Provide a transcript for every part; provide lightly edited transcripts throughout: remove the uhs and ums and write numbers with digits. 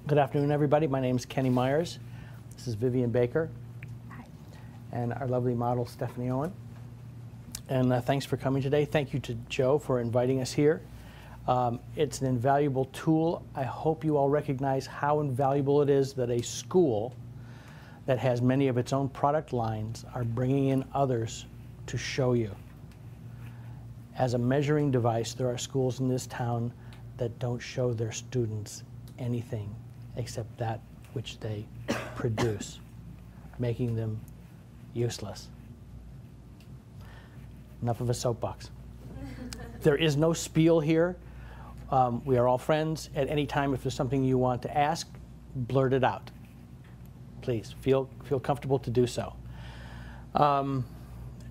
Good afternoon, everybody. My name is Kenny Myers. This is Vivian Baker. Hi. And our lovely model, Stephanie Owen. And thanks for coming today. Thank you to Joe for inviting us here. It's an invaluable tool. I hope you all recognize how invaluable it is that a school that has many of its own product lines are bringing in others to show you. As a measuring device, there are schools in this town that don't show their students anything except that which they produce, making them useless. Enough of a soapbox. There is no spiel here. We are all friends. At any time, if there's something you want to ask, blurt it out. Please, feel comfortable to do so.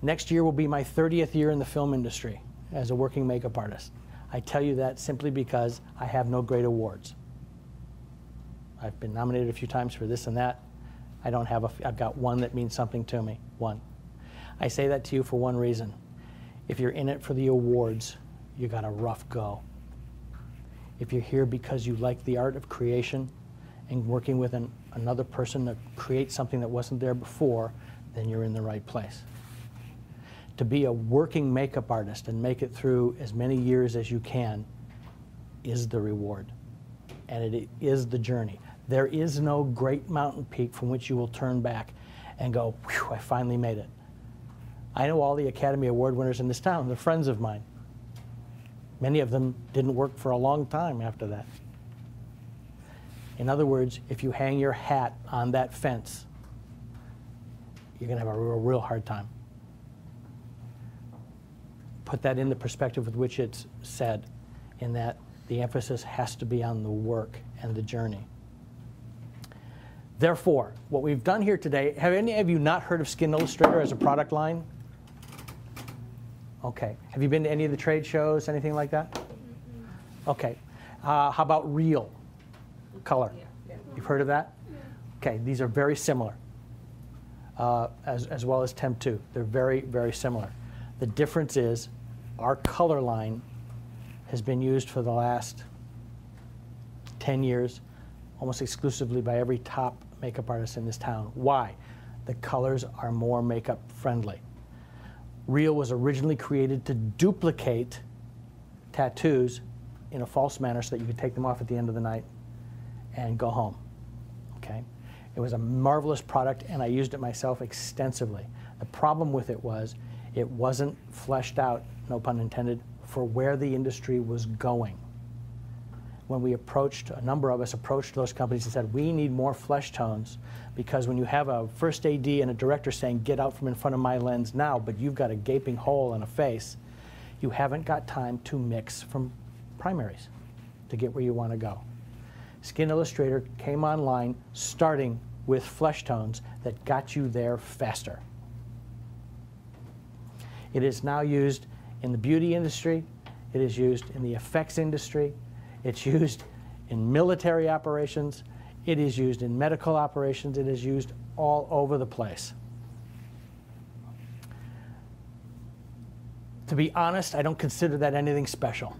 Next year will be my 30th year in the film industry as a working makeup artist. I tell you that simply because I have no great awards. I've been nominated a few times for this and that. I've got one that means something to me, one. I say that to you for one reason. If you're in it for the awards, you got a rough go. If you're here because you like the art of creation and working with another person to create something that wasn't there before, then you're in the right place. To be a working makeup artist and make it through as many years as you can is the reward, and it is the journey. There is no great mountain peak from which you will turn back and go, whew, I finally made it. I know all the Academy Award winners in this town. They're friends of mine. Many of them didn't work for a long time after that. In other words, if you hang your hat on that fence, you're going to have a real hard time. Put that in the perspective with which it's said, in that the emphasis has to be on the work and the journey. Therefore, what we've done here today, have any of you not heard of Skin Illustrator as a product line? Okay. Have you been to any of the trade shows, anything like that? Okay. How about Real Color? You've heard of that? Okay, these are very similar, as well as Temp 2. They're very, very similar. The difference is our color line has been used for the last 10 years almost exclusively by every top makeup artist in this town. Why? The colors are more makeup friendly. Real was originally created to duplicate tattoos in a false manner so that you could take them off at the end of the night and go home. Okay? It was a marvelous product, and I used it myself extensively. The problem with it was it wasn't fleshed out, no pun intended, for where the industry was going. When we approached, a number of us approached those companies and said, we need more flesh tones, because when you have a first AD and a director saying, get out from in front of my lens now, but you've got a gaping hole in a face, you haven't got time to mix from primaries to get where you want to go. Skin Illustrator came online starting with flesh tones that got you there faster. It is now used in the beauty industry. It is used in the effects industry. It's used in military operations. It is used in medical operations. It is used all over the place. To be honest, I don't consider that anything special.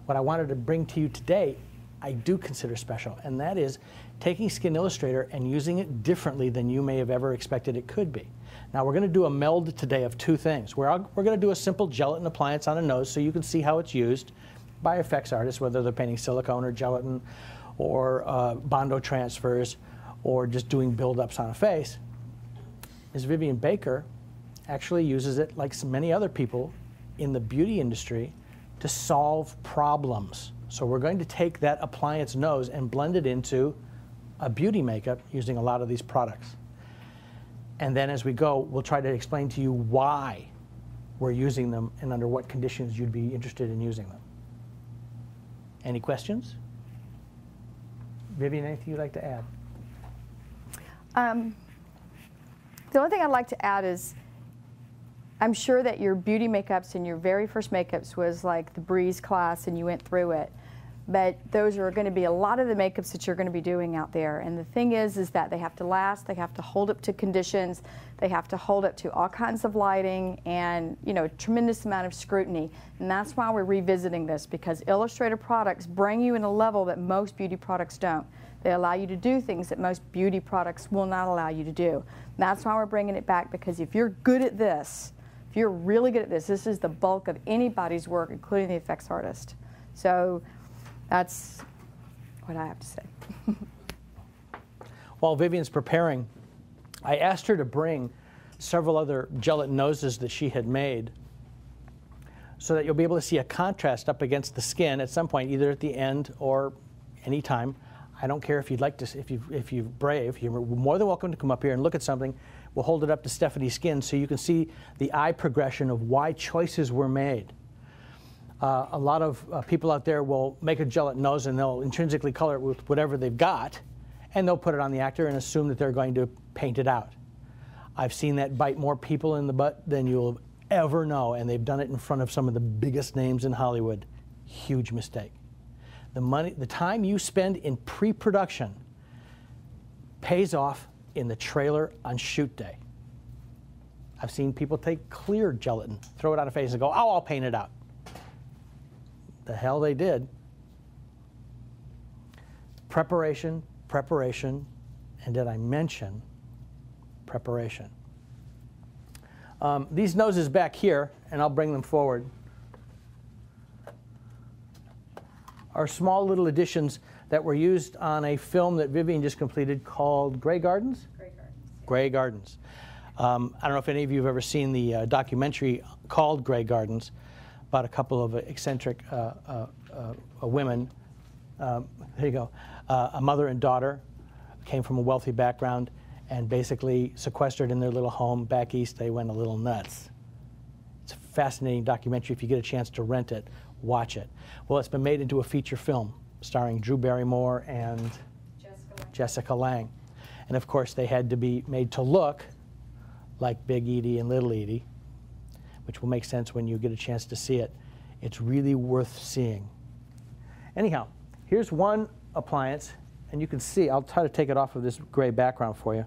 What I wanted to bring to you today, I do consider special, and that is taking Skin Illustrator and using it differently than you may have ever expected it could be. Now, we're going to do a meld today of two things. We're going to do a simple gelatin appliance on a nose so you can see how it's used by effects artists, whether they're painting silicone or gelatin or Bondo transfers or just doing build-ups on a face. Ms. Vivian Baker actually uses it, like so many other people in the beauty industry, to solve problems. So we're going to take that appliance nose and blend it into a beauty makeup using a lot of these products. And then as we go, we'll try to explain to you why we're using them and under what conditions you'd be interested in using them. Any questions? Vivian, anything you'd like to add? The only thing I'd like to add is I'm sure that your beauty makeups and your very first makeups was like the Breeze class and you went through it. but those are going to be a lot of the makeups that you're going to be doing out there. And the thing is that they have to last, they have to hold up to conditions, they have to hold up to all kinds of lighting and, you know, a tremendous amount of scrutiny. And that's why we're revisiting this, because Illustrator products bring you in a level that most beauty products don't. They allow you to do things that most beauty products will not allow you to do. And that's why we're bringing it back, because if you're good at this, if you're really good at this, this is the bulk of anybody's work, including the effects artist. So that's what I have to say. While Vivian's preparing, I asked her to bring several other gelatin noses that she had made so that you'll be able to see a contrast up against the skin at some point, either at the end or any time. I don't care if you'd like to, if you're brave, you're more than welcome to come up here and look at something. We'll hold it up to Stephanie's skin so you can see the eye progression of why choices were made. A lot of people out there will make a gelatin nose and they'll intrinsically color it with whatever they've got, and they'll put it on the actor and assume that they're going to paint it out. I've seen that bite more people in the butt than you'll ever know, and they've done it in front of some of the biggest names in Hollywood. Huge mistake. The time you spend in pre-production pays off in the trailer on shoot day. I've seen people take clear gelatin, throw it on a face and go, oh, I'll paint it out. The hell they did. Preparation, preparation, and did I mention preparation? These noses back here, and I'll bring them forward, are small little additions that were used on a film that Vivian just completed called Grey Gardens? Grey Gardens. Yeah. Grey Gardens. I don't know if any of you have ever seen the documentary called Grey Gardens about a couple of eccentric women. There you go. A mother and daughter came from a wealthy background and basically sequestered in their little home back east. They went a little nuts. It's a fascinating documentary. If you get a chance to rent it, watch it. Well, it's been made into a feature film starring Drew Barrymore and Jessica Lange. And of course, they had to be made to look like Big Edie and Little Edie, which will make sense when you get a chance to see it. It's really worth seeing. Anyhow, here's one appliance, and you can see, I'll try to take it off of this gray background for you.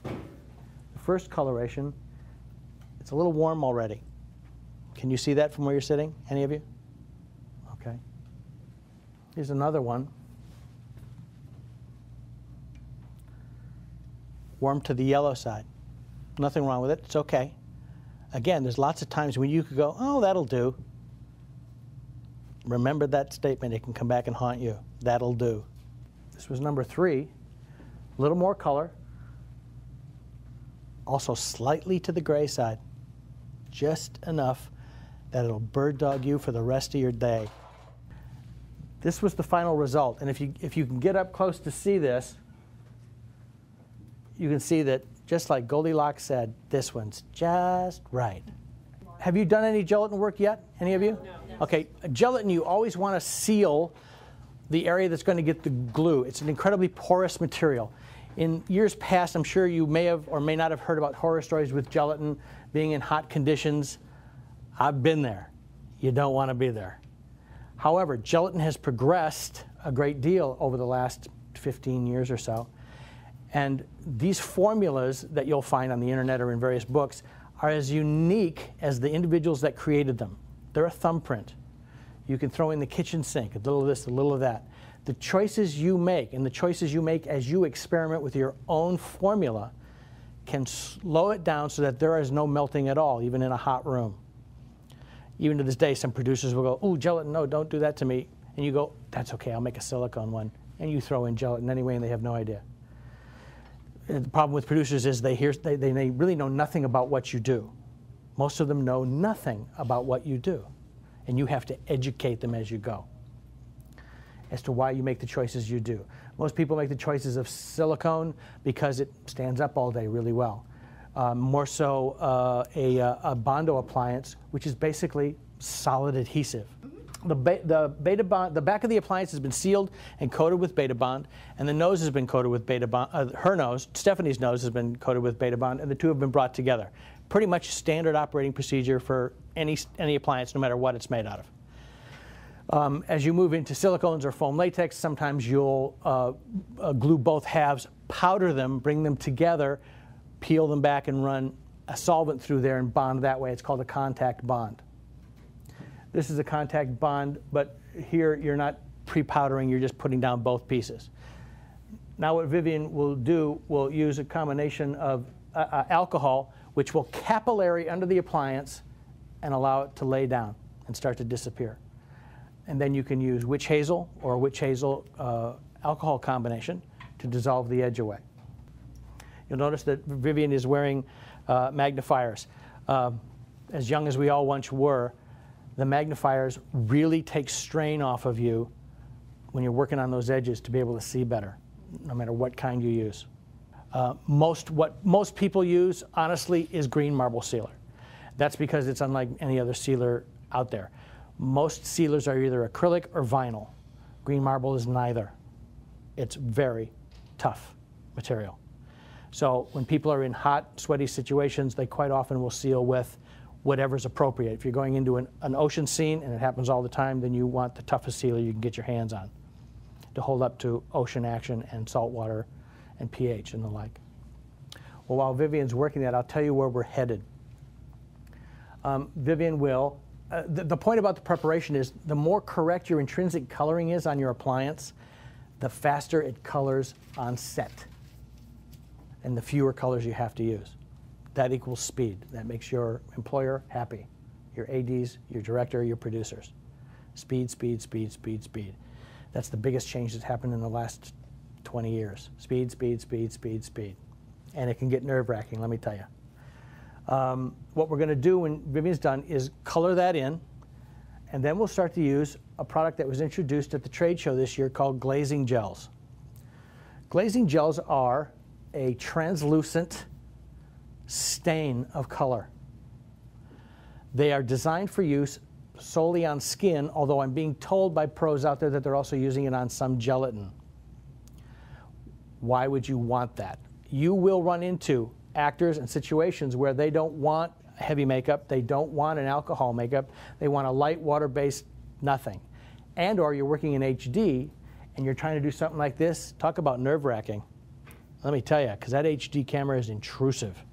The first coloration, it's a little warm already. Can you see that from where you're sitting, any of you? Okay. Here's another one. Warm to the yellow side. Nothing wrong with it, it's okay. Again, there's lots of times when you could go, oh, that'll do. Remember that statement, it can come back and haunt you. That'll do. This was number 3. A little more color. Also slightly to the gray side. Just enough that it'll bird dog you for the rest of your day. This was the final result, and if you can get up close to see this, you can see that, just like Goldilocks said, this one's just right. Have you done any gelatin work yet, any of you? No. Okay, gelatin, you always want to seal the area that's going to get the glue. It's an incredibly porous material. In years past, I'm sure you may have or may not have heard about horror stories with gelatin being in hot conditions. I've been there. You don't want to be there. However, gelatin has progressed a great deal over the last 15 years or so. And these formulas that you'll find on the internet or in various books are as unique as the individuals that created them. They're a thumbprint. You can throw in the kitchen sink, a little of this, a little of that. The choices you make, and the choices you make as you experiment with your own formula, can slow it down so that there is no melting at all, even in a hot room. Even to this day, some producers will go, ooh, gelatin, no, don't do that to me. And you go, that's okay, I'll make a silicone one. And you throw in gelatin anyway, and they have no idea. The problem with producers is they really know nothing about what you do. Most of them know nothing about what you do. And you have to educate them as you go as to why you make the choices you do. Most people make the choices of silicone because it stands up all day really well. More so a Bondo appliance, which is basically solid adhesive. The back of the appliance has been sealed and coated with Beta Bond, and the nose has been coated with Beta Bond. Her nose, Stephanie's nose, has been coated with Beta Bond, and the two have been brought together. pretty much standard operating procedure for any appliance, no matter what it's made out of. As you move into silicones or foam latex, sometimes you'll glue both halves, powder them, bring them together, peel them back and run a solvent through there and bond that way. It's called a contact bond. This is a contact bond, but here you're not pre-powdering, you're just putting down both pieces. Now what Vivian will do, will use a combination of alcohol, which will capillary under the appliance and allow it to lay down and start to disappear. And then you can use witch hazel or witch hazel alcohol combination to dissolve the edge away. You'll notice that Vivian is wearing magnifiers. As young as we all once were, the magnifiers really take strain off of you when you're working on those edges to be able to see better, no matter what kind you use. What most people use, honestly, is green marble sealer. That's because it's unlike any other sealer out there. Most sealers are either acrylic or vinyl. Green marble is neither. It's very tough material. So when people are in hot, sweaty situations, they quite often will seal with whatever's appropriate. If you're going into an ocean scene, and it happens all the time, then you want the toughest sealer you can get your hands on to hold up to ocean action and salt water and pH and the like. Well, while Vivian's working that, I'll tell you where we're headed. Vivian will, the point about the preparation is the more correct your intrinsic coloring is on your appliance, the faster it colors on set, and the fewer colors you have to use. That equals speed. That makes your employer happy, your ADs, your director, your producers. Speed, speed, speed, speed, speed. That's the biggest change that's happened in the last 20 years. Speed, speed, speed, speed, speed. And it can get nerve-wracking, let me tell you. What we're going to do when Vivian's done is color that in, and then we'll start to use a product that was introduced at the trade show this year called glazing gels. Glazing gels are a translucent stain of color. They are designed for use solely on skin, although I'm being told by pros out there that they're also using it on some gelatin. Why would you want that? You will run into actors and situations where they don't want heavy makeup, they don't want an alcohol makeup, they want a light water-based nothing. And or you're working in HD and you're trying to do something like this, talk about nerve-wracking. Let me tell you, because that HD camera is intrusive.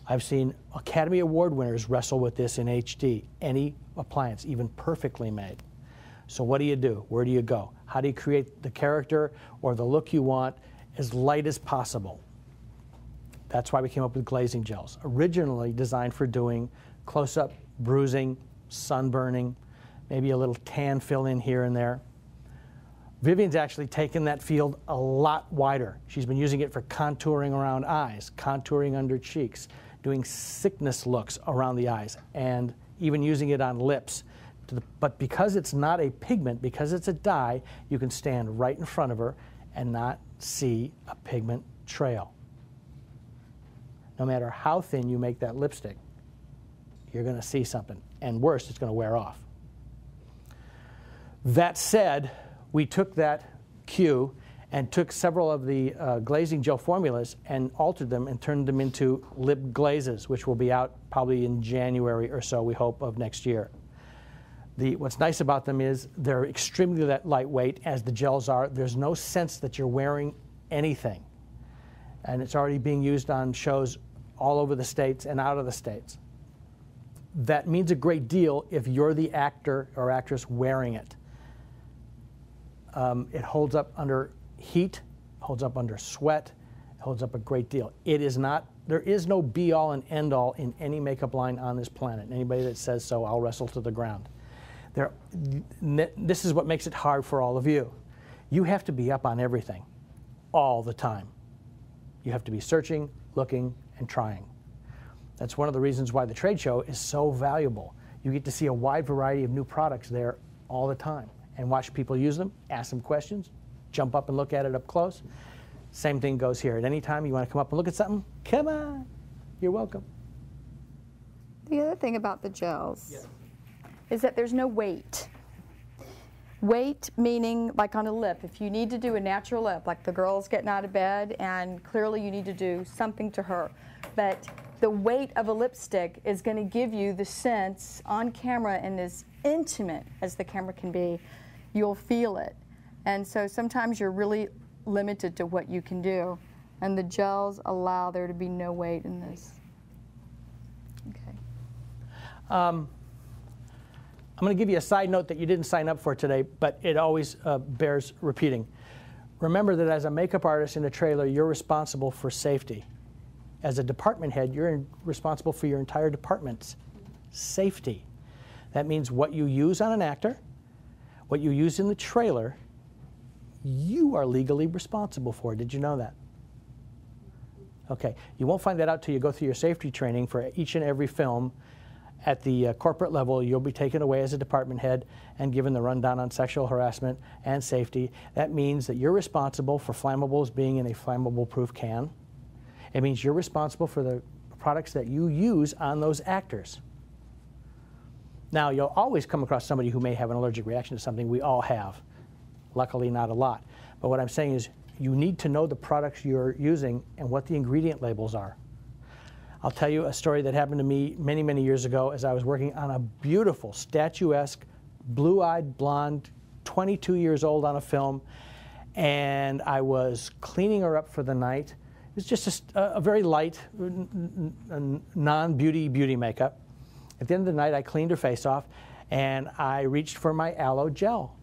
I've seen Academy Award winners wrestle with this in HD, any appliance, even perfectly made. So what do you do? Where do you go? How do you create the character or the look you want as light as possible? That's why we came up with glazing gels, originally designed for doing close-up bruising, sunburning, maybe a little tan fill in here and there. Vivian's actually taken that field a lot wider. She's been using it for contouring around eyes, contouring under cheeks, doing sickness looks around the eyes, and even using it on lips. But because it's not a pigment, because it's a dye, you can stand right in front of her and not see a pigment trail. No matter how thin you make that lipstick, you're going to see something. And worse, it's going to wear off. That said, we took that cue and took several of the glazing gel formulas and altered them and turned them into lip glazes, which will be out probably in January or so, we hope, of next year. What's nice about them is they're extremely lightweight, as the gels are. There's no sense that you're wearing anything. And it's already being used on shows all over the States and out of the States. That means a great deal if you're the actor or actress wearing it. It holds up under heat, holds up under sweat, holds up a great deal. There is no be-all and end-all in any makeup line on this planet. Anybody that says so, I'll wrestle to the ground. This is what makes it hard for all of you. You have to be up on everything, all the time. You have to be searching, looking, and trying. That's one of the reasons why the trade show is so valuable. You get to see a wide variety of new products there all the time and watch people use them, ask them questions, jump up and look at it up close. Same thing goes here. At any time you want to come up and look at something, come on, you're welcome. The other thing about the gels is that there's no weight. Weight meaning, like on a lip, if you need to do a natural lip, like the girl's getting out of bed and clearly you need to do something to her, but the weight of a lipstick is going to give you the sense on camera, and as intimate as the camera can be, you'll feel it. And so sometimes you're really limited to what you can do, and the gels allow there to be no weight in this. Okay. I'm going to give you a side note that you didn't sign up for today, but it always bears repeating. Remember that as a makeup artist in a trailer, you're responsible for safety. As a department head, you're responsible for your entire department's safety. That means what you use on an actor, what you use in the trailer, you are legally responsible for. Did you know that? Okay, you won't find that out till you go through your safety training for each and every film. At the corporate level, you'll be taken away as a department head and given the rundown on sexual harassment and safety. That means that you're responsible for flammables being in a flammable-proof can. It means you're responsible for the products that you use on those actors. Now, you'll always come across somebody who may have an allergic reaction to something. We all have. Luckily, not a lot. But what I'm saying is you need to know the products you're using and what the ingredient labels are. I'll tell you a story that happened to me many, many years ago as I was working on a beautiful, statuesque, blue-eyed, blonde, 22 years old on a film, and I was cleaning her up for the night. It was just a very light, non-beauty makeup. At the end of the night, I cleaned her face off, and I reached for my aloe gel.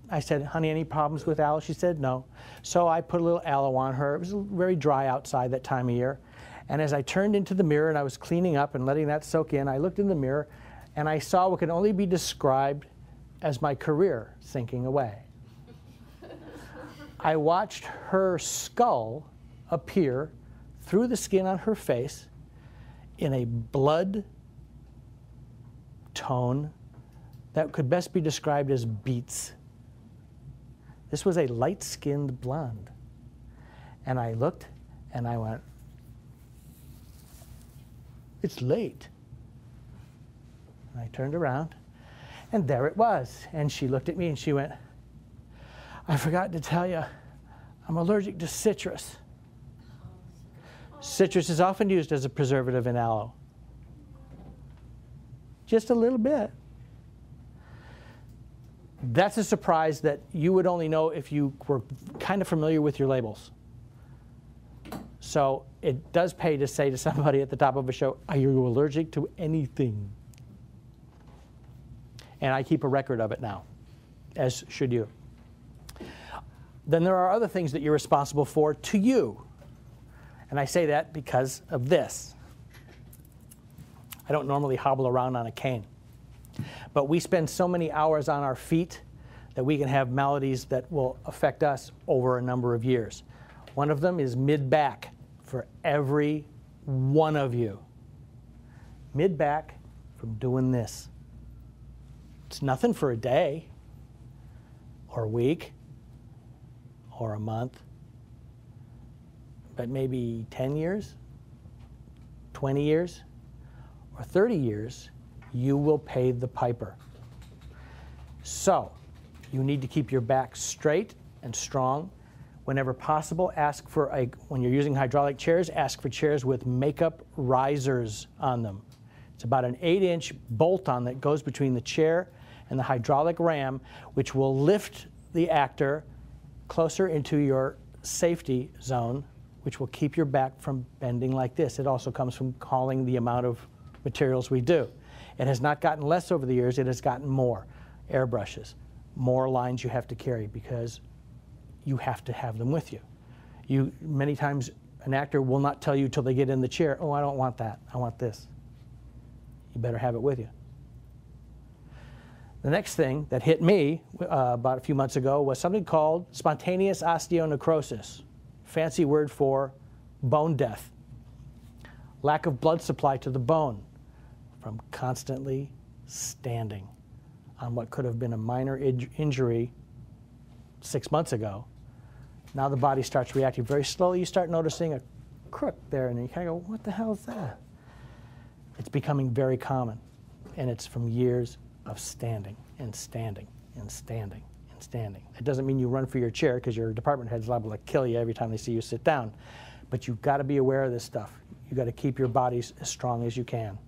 I said, honey, any problems with aloe? She said, no. So I put a little aloe on her. It was very dry outside that time of year. And as I turned into the mirror and I was cleaning up and letting that soak in, I looked in the mirror, and I saw what can only be described as my career sinking away. I watched her skull appear through the skin on her face in a blood tone that could best be described as beets. This was a light-skinned blonde. And I looked and I went, it's late. And I turned around and there it was. And she looked at me and she went, I forgot to tell you, I'm allergic to citrus. Citrus is often used as a preservative in aloe. Just a little bit. That's a surprise that you would only know if you were kind of familiar with your labels. So it does pay to say to somebody at the top of a show, are you allergic to anything? And I keep a record of it now, as should you. Then there are other things that you're responsible for to you. And I say that because of this. I don't normally hobble around on a cane. But we spend so many hours on our feet that we can have maladies that will affect us over a number of years. One of them is mid-back for every one of you. Mid-back from doing this. It's nothing for a day or a week or a month, but maybe 10 years, 20 years, or 30 years, you will pay the piper. So, you need to keep your back straight and strong. Whenever possible, ask for when you're using hydraulic chairs, ask for chairs with makeup risers on them. It's about an 8-inch bolt-on that goes between the chair and the hydraulic ram, which will lift the actor closer into your safety zone, which will keep your back from bending like this. It also comes from calling the amount of materials we do. It has not gotten less over the years, it has gotten more. Airbrushes, more lines you have to carry because you have to have them with you. Many times an actor will not tell you till they get in the chair, oh, I don't want that, I want this. You better have it with you. The next thing that hit me about a few months ago was something called spontaneous osteonecrosis, fancy word for bone death. Lack of blood supply to the bone from constantly standing on what could have been a minor injury 6 months ago. Now the body starts reacting very slowly. You start noticing a crook there, and you kind of go, what the hell is that? It's becoming very common, and it's from years of standing and standing and standing and standing. It doesn't mean you run for your chair because your department head's liable to kill you every time they see you sit down, but you've got to be aware of this stuff. You got to keep your bodies as strong as you can.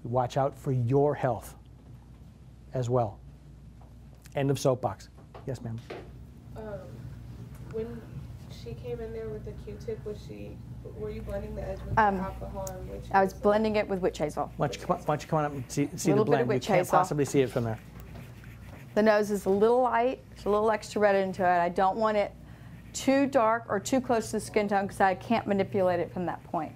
Watch out for your health as well. End of soapbox. Yes, ma'am. When she came in there with the Q-tip, were you blending the edge with the alcohol and witch hazel? I was blending it with witch hazel. Why don't you come on up and see the Little bit of blend? You witch can't hazel. possibly see it from there. The nose is a little light, there's a little extra red into it. I don't want it too dark or too close to the skin tone because I can't manipulate it from that point.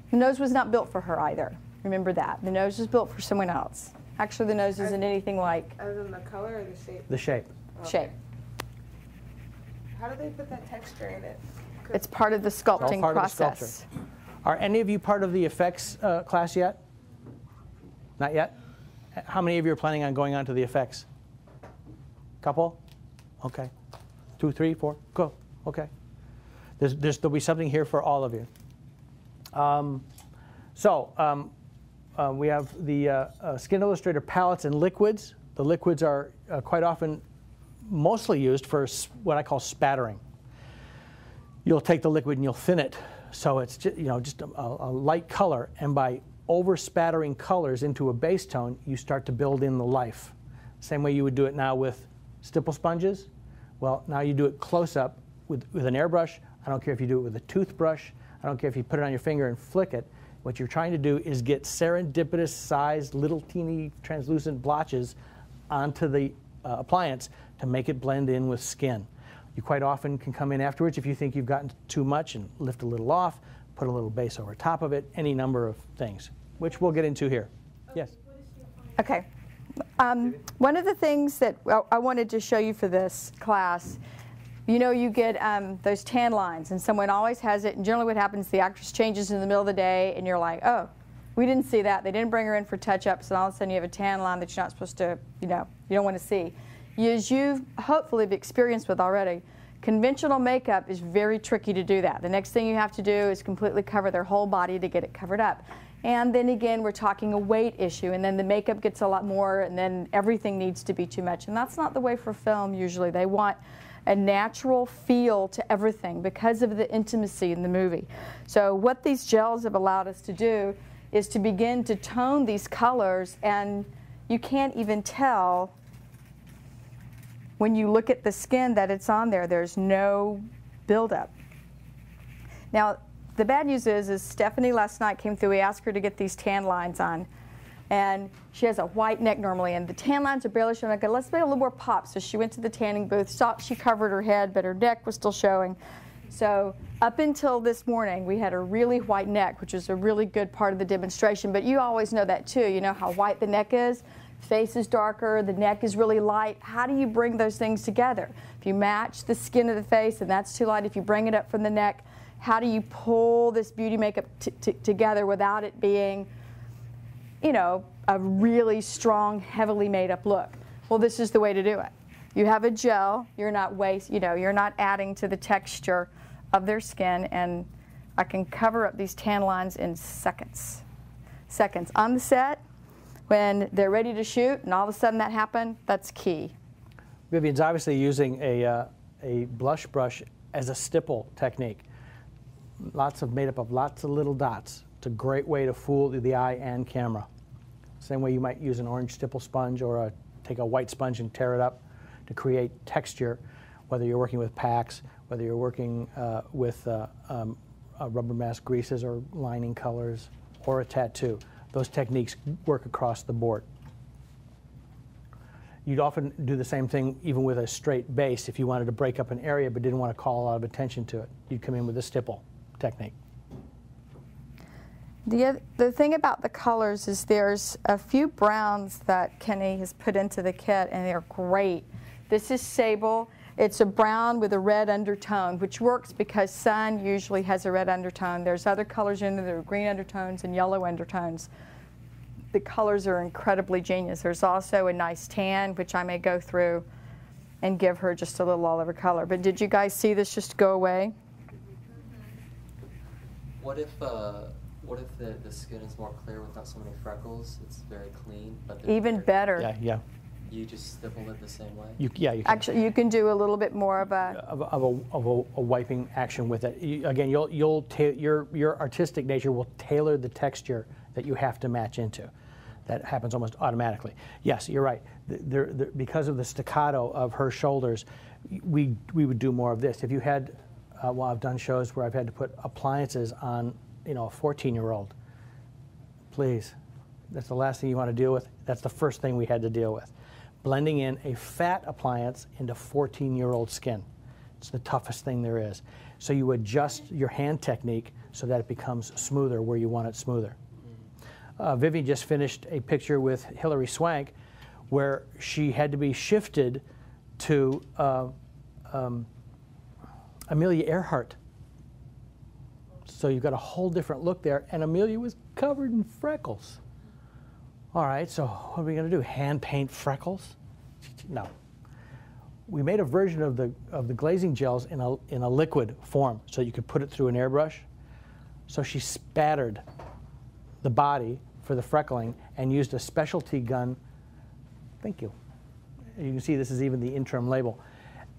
The nose was not built for her either. Remember that. The nose was built for someone else. Actually, the nose isn't anything like As in the color or the shape? The shape. shape. How do they put that texture in it? It's part of the sculpting part of the process. sculpture. Are any of you part of the effects class yet? Not yet? How many of you are planning on going on to the effects? Couple? Okay. 2, 3, 4, go. Okay. There'll be something here for all of you. We have the Skin Illustrator palettes and liquids. The liquids are quite often mostly used for what I call spattering. You'll take the liquid and you'll thin it so it's just a light color, and by over spattering colors into a base tone, you start to build in the life. Same way you would do it now with stipple sponges. Well, now you do it close up with an airbrush. I don't care if you do it with a toothbrush. I don't care if you put it on your finger and flick it. What you're trying to do is get serendipitous sized little teeny translucent blotches onto the appliance to make it blend in with skin. You quite often can come in afterwards if you think you've gotten too much and lift a little off, put a little base over top of it, any number of things, which we'll get into here. Yes? Okay. One of the things that I wanted to show you for this class, you get those tan lines, and someone always has it, and generally what happens, the actress changes in the middle of the day, and you're like, oh, we didn't see that. They didn't bring her in for touch-ups, and all of a sudden you have a tan line that you're not supposed to, you don't want to see. As you hopefully have experienced with already, conventional makeup is very tricky to do that. The next thing you have to do is completely cover their whole body to get it covered up. And then again, we're talking a weight issue, and then the makeup gets a lot more, and then everything needs to be too much. And that's not the way for film usually. They want a natural feel to everything because of the intimacy in the movie. So what these gels have allowed us to do is to begin to tone these colors, and you can't even tell when you look at the skin that it's on there. There's no buildup. Now, the bad news is Stephanie last night came through. We asked her to get these tan lines on, and she has a white neck normally, and the tan lines are barely showing. I go, let's make a little more pop. So she went to the tanning booth, saw she covered her head, but her neck was still showing. So up until this morning, we had a really white neck, which is a really good part of the demonstration. But you always know that too. You know how white the neck is? Face is darker, the neck is really light. How do you bring those things together? If you match the skin of the face and that's too light, if you bring it up from the neck, how do you pull this beauty makeup together without it being, a really strong, heavily made up look? Well, this is the way to do it. You have a gel, you're not you're not adding to the texture of their skin, and I can cover up these tan lines in seconds. Seconds. On the set, when they're ready to shoot and all of a sudden that happened, that's key. Vivian's obviously using a blush brush as a stipple technique. Made up of lots of little dots. It's a great way to fool the eye and camera. Same way you might use an orange stipple sponge or take a white sponge and tear it up to create texture, whether you're working with packs, whether you're working with rubber mask greases or lining colors or a tattoo. Those techniques work across the board. You'd often do the same thing even with a straight base if you wanted to break up an area but didn't want to call a lot of attention to it. You'd come in with a stipple technique. The thing about the colors is there's a few browns that Kenny has put into the kit, and they're great. This is sable. It's a brown with a red undertone, which works because sun usually has a red undertone. There's other colors in there that are green undertones and yellow undertones. The colors are incredibly genius. There's also a nice tan, which I may go through and give her just a little all over color. But did you guys see this just go away? What if the skin is more clear with not so many freckles? It's very clean. But Even better. Yeah, yeah. You just stipple it the same way? Yeah, you can. Actually, you can do a little bit more of a... a wiping action with it. Again, your artistic nature will tailor the texture that you have to match into. That happens almost automatically. Yes, you're right. Because of the staccato of her shoulders, we would do more of this. If you had, well, I've done shows where I've had to put appliances on, a 14-year-old. Please, that's the last thing you want to deal with. That's the first thing we had to deal with. Blending in a fat appliance into 14-year-old skin. It's the toughest thing there is. So you adjust your hand technique so that it becomes smoother where you want it smoother. Vivian just finished a picture with Hilary Swank where she had to be shifted to Amelia Earhart. So you've got a whole different look there, and Amelia was covered in freckles. All right, so what are we going to do? Hand paint freckles? No. We made a version of the glazing gels in a liquid form so you could put it through an airbrush. So she spattered the body for the freckling and used a specialty gun. Thank you. You can see this is even the interim label.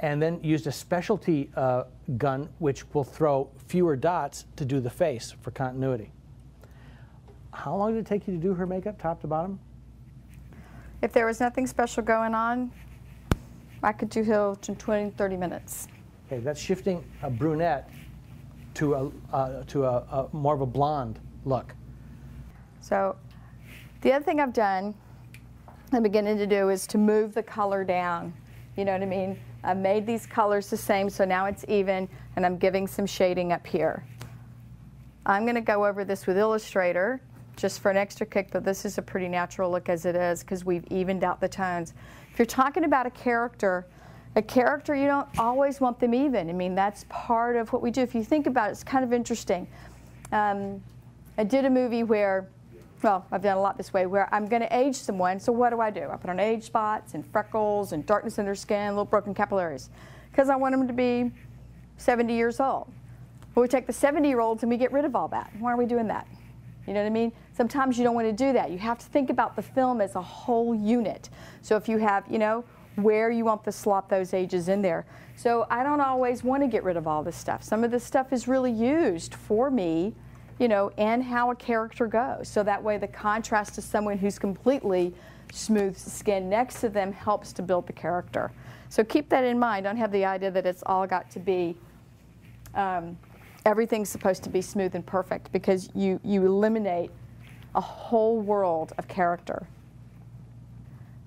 And then used a specialty gun which will throw fewer dots to do the face for continuity. How long did it take you to do her makeup, top to bottom? If there was nothing special going on, I could do her in 20, 30 minutes. Okay, that's shifting a brunette to a more of a blonde look. So the other thing I've done, I'm beginning to do, is to move the color down. You know what I mean? I've made these colors the same, so now it's even, and I'm giving some shading up here. I'm going to go over this with Illustrator just for an extra kick, but this is a pretty natural look as it is because we've evened out the tones. If you're talking about a character, you don't always want them even. I mean, that's part of what we do. If you think about it, it's kind of interesting. I did a movie where, well, I've done a lot this way, where I'm going to age someone, so what do? I put on age spots and freckles and darkness in their skin, little broken capillaries, because I want them to be 70 years old. But we take the 70-year-olds and we get rid of all that. Why are we doing that? You know what I mean? Sometimes you don't want to do that. You have to think about the film as a whole unit. So if you have, where you want to slot those ages in there. So I don't always want to get rid of all this stuff. Some of this stuff is really used for me, and how a character goes. So that way the contrast to someone who's completely smooth skin next to them helps to build the character. So keep that in mind. Don't have the idea that it's all got to be, everything's supposed to be smooth and perfect, because you eliminate a whole world of character.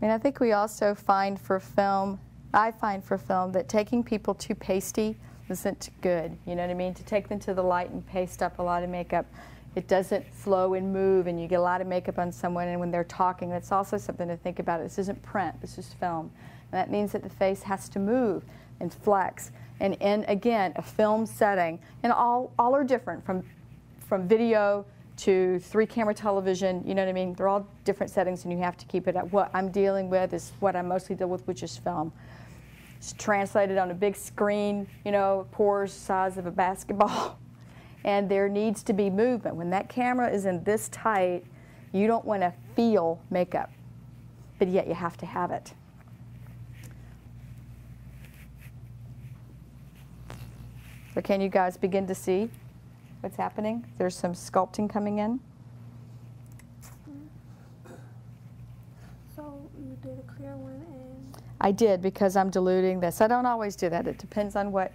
I mean, I think we also find for film, I find for film that taking people too pasty isn't good, you know what I mean? To take them to the light and paste up a lot of makeup, it doesn't flow and move, and you get a lot of makeup on someone, and when they're talking, that's also something to think about. This isn't print, this is film. And that means that the face has to move and flex. And in, again, a film setting, and all are different, from video to 3-camera television, you know what I mean? They're all different settings, and you have to keep it at what I'm dealing with is what I mostly deal with, which is film. It's translated on a big screen, pores the size of a basketball. And there needs to be movement. When that camera is in this tight, you don't want to feel makeup, but yet you have to have it. So can you guys begin to see what's happening? There's some sculpting coming in. So you did a clear one, and I did, because I'm diluting this. I don't always do that. It depends on what,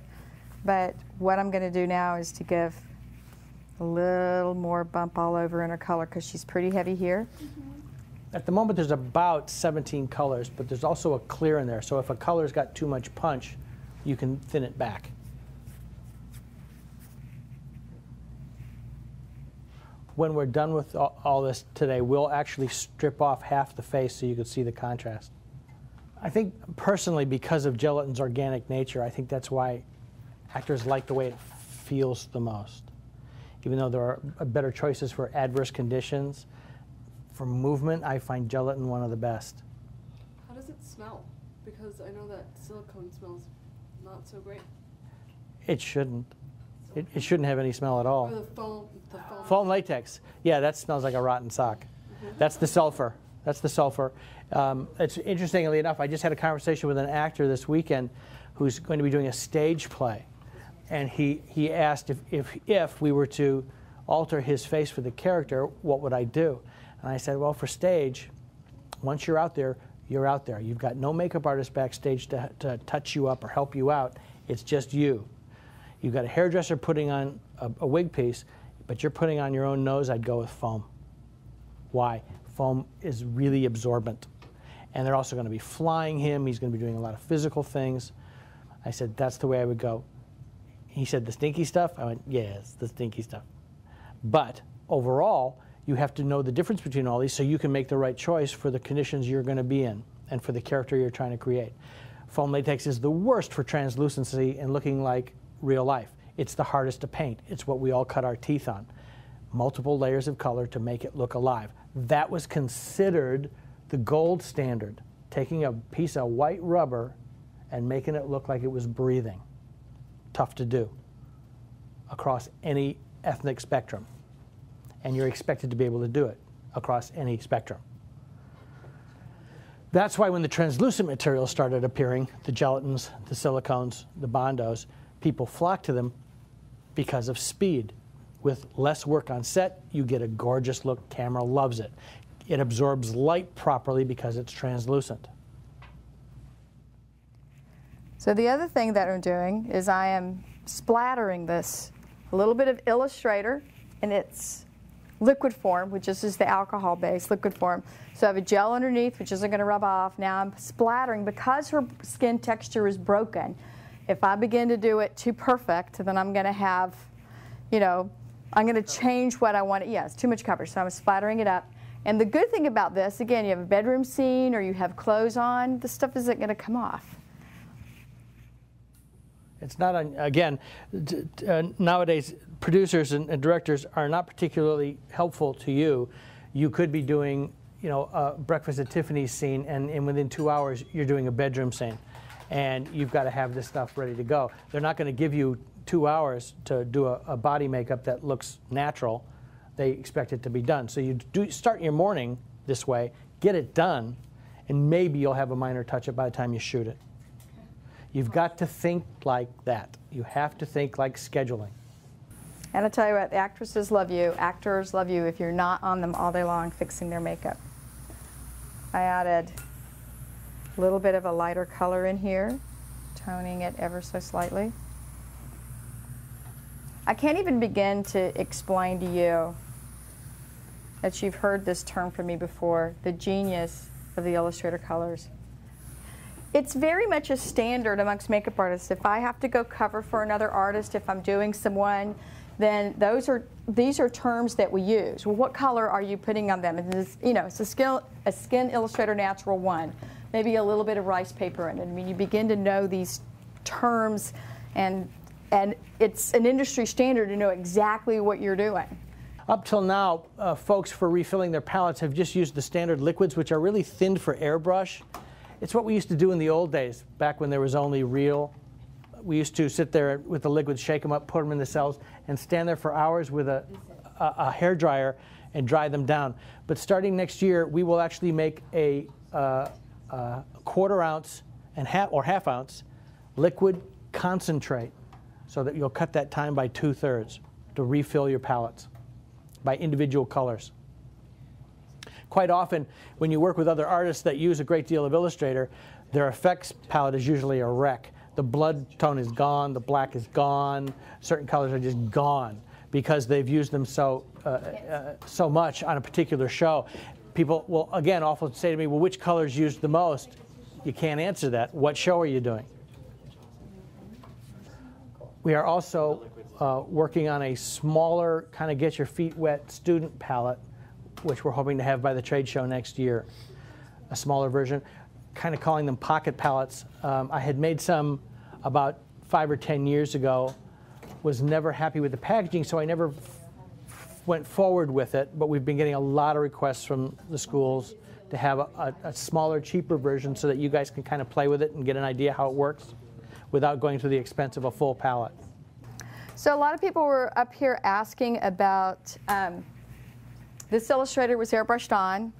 but what I'm going to do now is to give a little more bump all over in her color, because she's pretty heavy here. At the moment, there's about 17 colors, but there's also a clear in there. So if a color's got too much punch, you can thin it back. When we're done with all this today, we'll actually strip off half the face so you can see the contrast. I think personally, because of gelatin's organic nature, I think that's why actors like the way it feels the most. Even though there are better choices for adverse conditions, for movement, I find gelatin one of the best. How does it smell? Because I know that silicone smells not so great. It shouldn't. It shouldn't have any smell at all. Or the foam. Foam latex. Yeah, that smells like a rotten sock. That's the sulfur. That's the sulfur. It's interestingly enough, I just had a conversation with an actor this weekend who's going to be doing a stage play. And he asked if we were to alter his face for the character, what would I do? And I said, well, for stage, once you're out there, you're out there. You've got no makeup artist backstage to touch you up or help you out. It's just you. You've got a hairdresser putting on a wig piece, but you're putting on your own nose. I'd go with foam. Why? Foam is really absorbent. And they're also going to be flying him. He's going to be doing a lot of physical things. I said, that's the way I would go. He said, the stinky stuff? I went, yes, the stinky stuff. But overall, you have to know the difference between all these so you can make the right choice for the conditions you're going to be in and for the character you're trying to create. Foam latex is the worst for translucency and looking like real life. It's the hardest to paint. It's what we all cut our teeth on. Multiple layers of color to make it look alive. That was considered the gold standard, taking a piece of white rubber and making it look like it was breathing. Tough to do across any ethnic spectrum. And you're expected to be able to do it across any spectrum. That's why when the translucent materials started appearing, the gelatins, the silicones, the bondos, people flocked to them because of speed. With less work on set, you get a gorgeous look. Camera loves it. It absorbs light properly because it's translucent. So the other thing that I'm doing is I am splattering this, a little bit of Illustrator in its liquid form, which is just the alcohol-based liquid form. So I have a gel underneath, which isn't going to rub off. Now I'm splattering. Because her skin texture is broken, if I begin to do it too perfect, then I'm going to have, you know, I'm going to change what I want. Yeah, it's too much coverage, so I'm splattering it up. And the good thing about this, again, you have a bedroom scene or you have clothes on, the stuff isn't going to come off. It's not, again, nowadays producers and directors are not particularly helpful to you. You could be doing, you know, a Breakfast at Tiffany's scene, and within 2 hours you're doing a bedroom scene, and you've got to have this stuff ready to go. They're not going to give you 2 hours to do a body makeup that looks natural. They expect it to be done. So you start your morning this way, get it done, and maybe you'll have a minor touch-up by the time you shoot it. You've got to think like that. You have to think like scheduling. And I'll tell you what, the actresses love you, actors love you if you're not on them all day long fixing their makeup. I added a little bit of a lighter color in here, toning it ever so slightly. I can't even begin to explain to you that you've heard this term from me before, the genius of the Illustrator colors. It's very much a standard amongst makeup artists. If I have to go cover for another artist, if I'm doing someone, then these are terms that we use. Well, what color are you putting on them? And it's, you know, it's a Skin Illustrator Natural 1, maybe a little bit of rice paper in it. I mean, you begin to know these terms, and it's an industry standard to know exactly what you're doing. Up till now, folks for refilling their palettes have just used the standard liquids, which are really thinned for airbrush. It's what we used to do in the old days, back when there was only real. We used to sit there with the liquids, shake them up, put them in the cells, and stand there for hours with a hairdryer and dry them down. But starting next year, we will actually make a 1/4 ounce or half ounce liquid concentrate, so that you'll cut that time by 2/3 to refill your palettes by individual colors. Quite often, when you work with other artists that use a great deal of Illustrator, their effects palette is usually a wreck. The blood tone is gone, the black is gone, certain colors are just gone because they've used them so much on a particular show. People will, again, often say to me, well, which colors used the most? You can't answer that. What show are you doing? We are also working on a smaller, kind of get your feet wet student palette, which we're hoping to have by the trade show next year. A smaller version, kind of calling them pocket palettes. I had made some about 5 or 10 years ago, was never happy with the packaging, so I never went forward with it, but we've been getting a lot of requests from the schools to have a smaller, cheaper version so that you guys can kind of play with it and get an idea how it works without going to the expense of a full palette. So a lot of people were up here asking about this Illustrator was airbrushed on.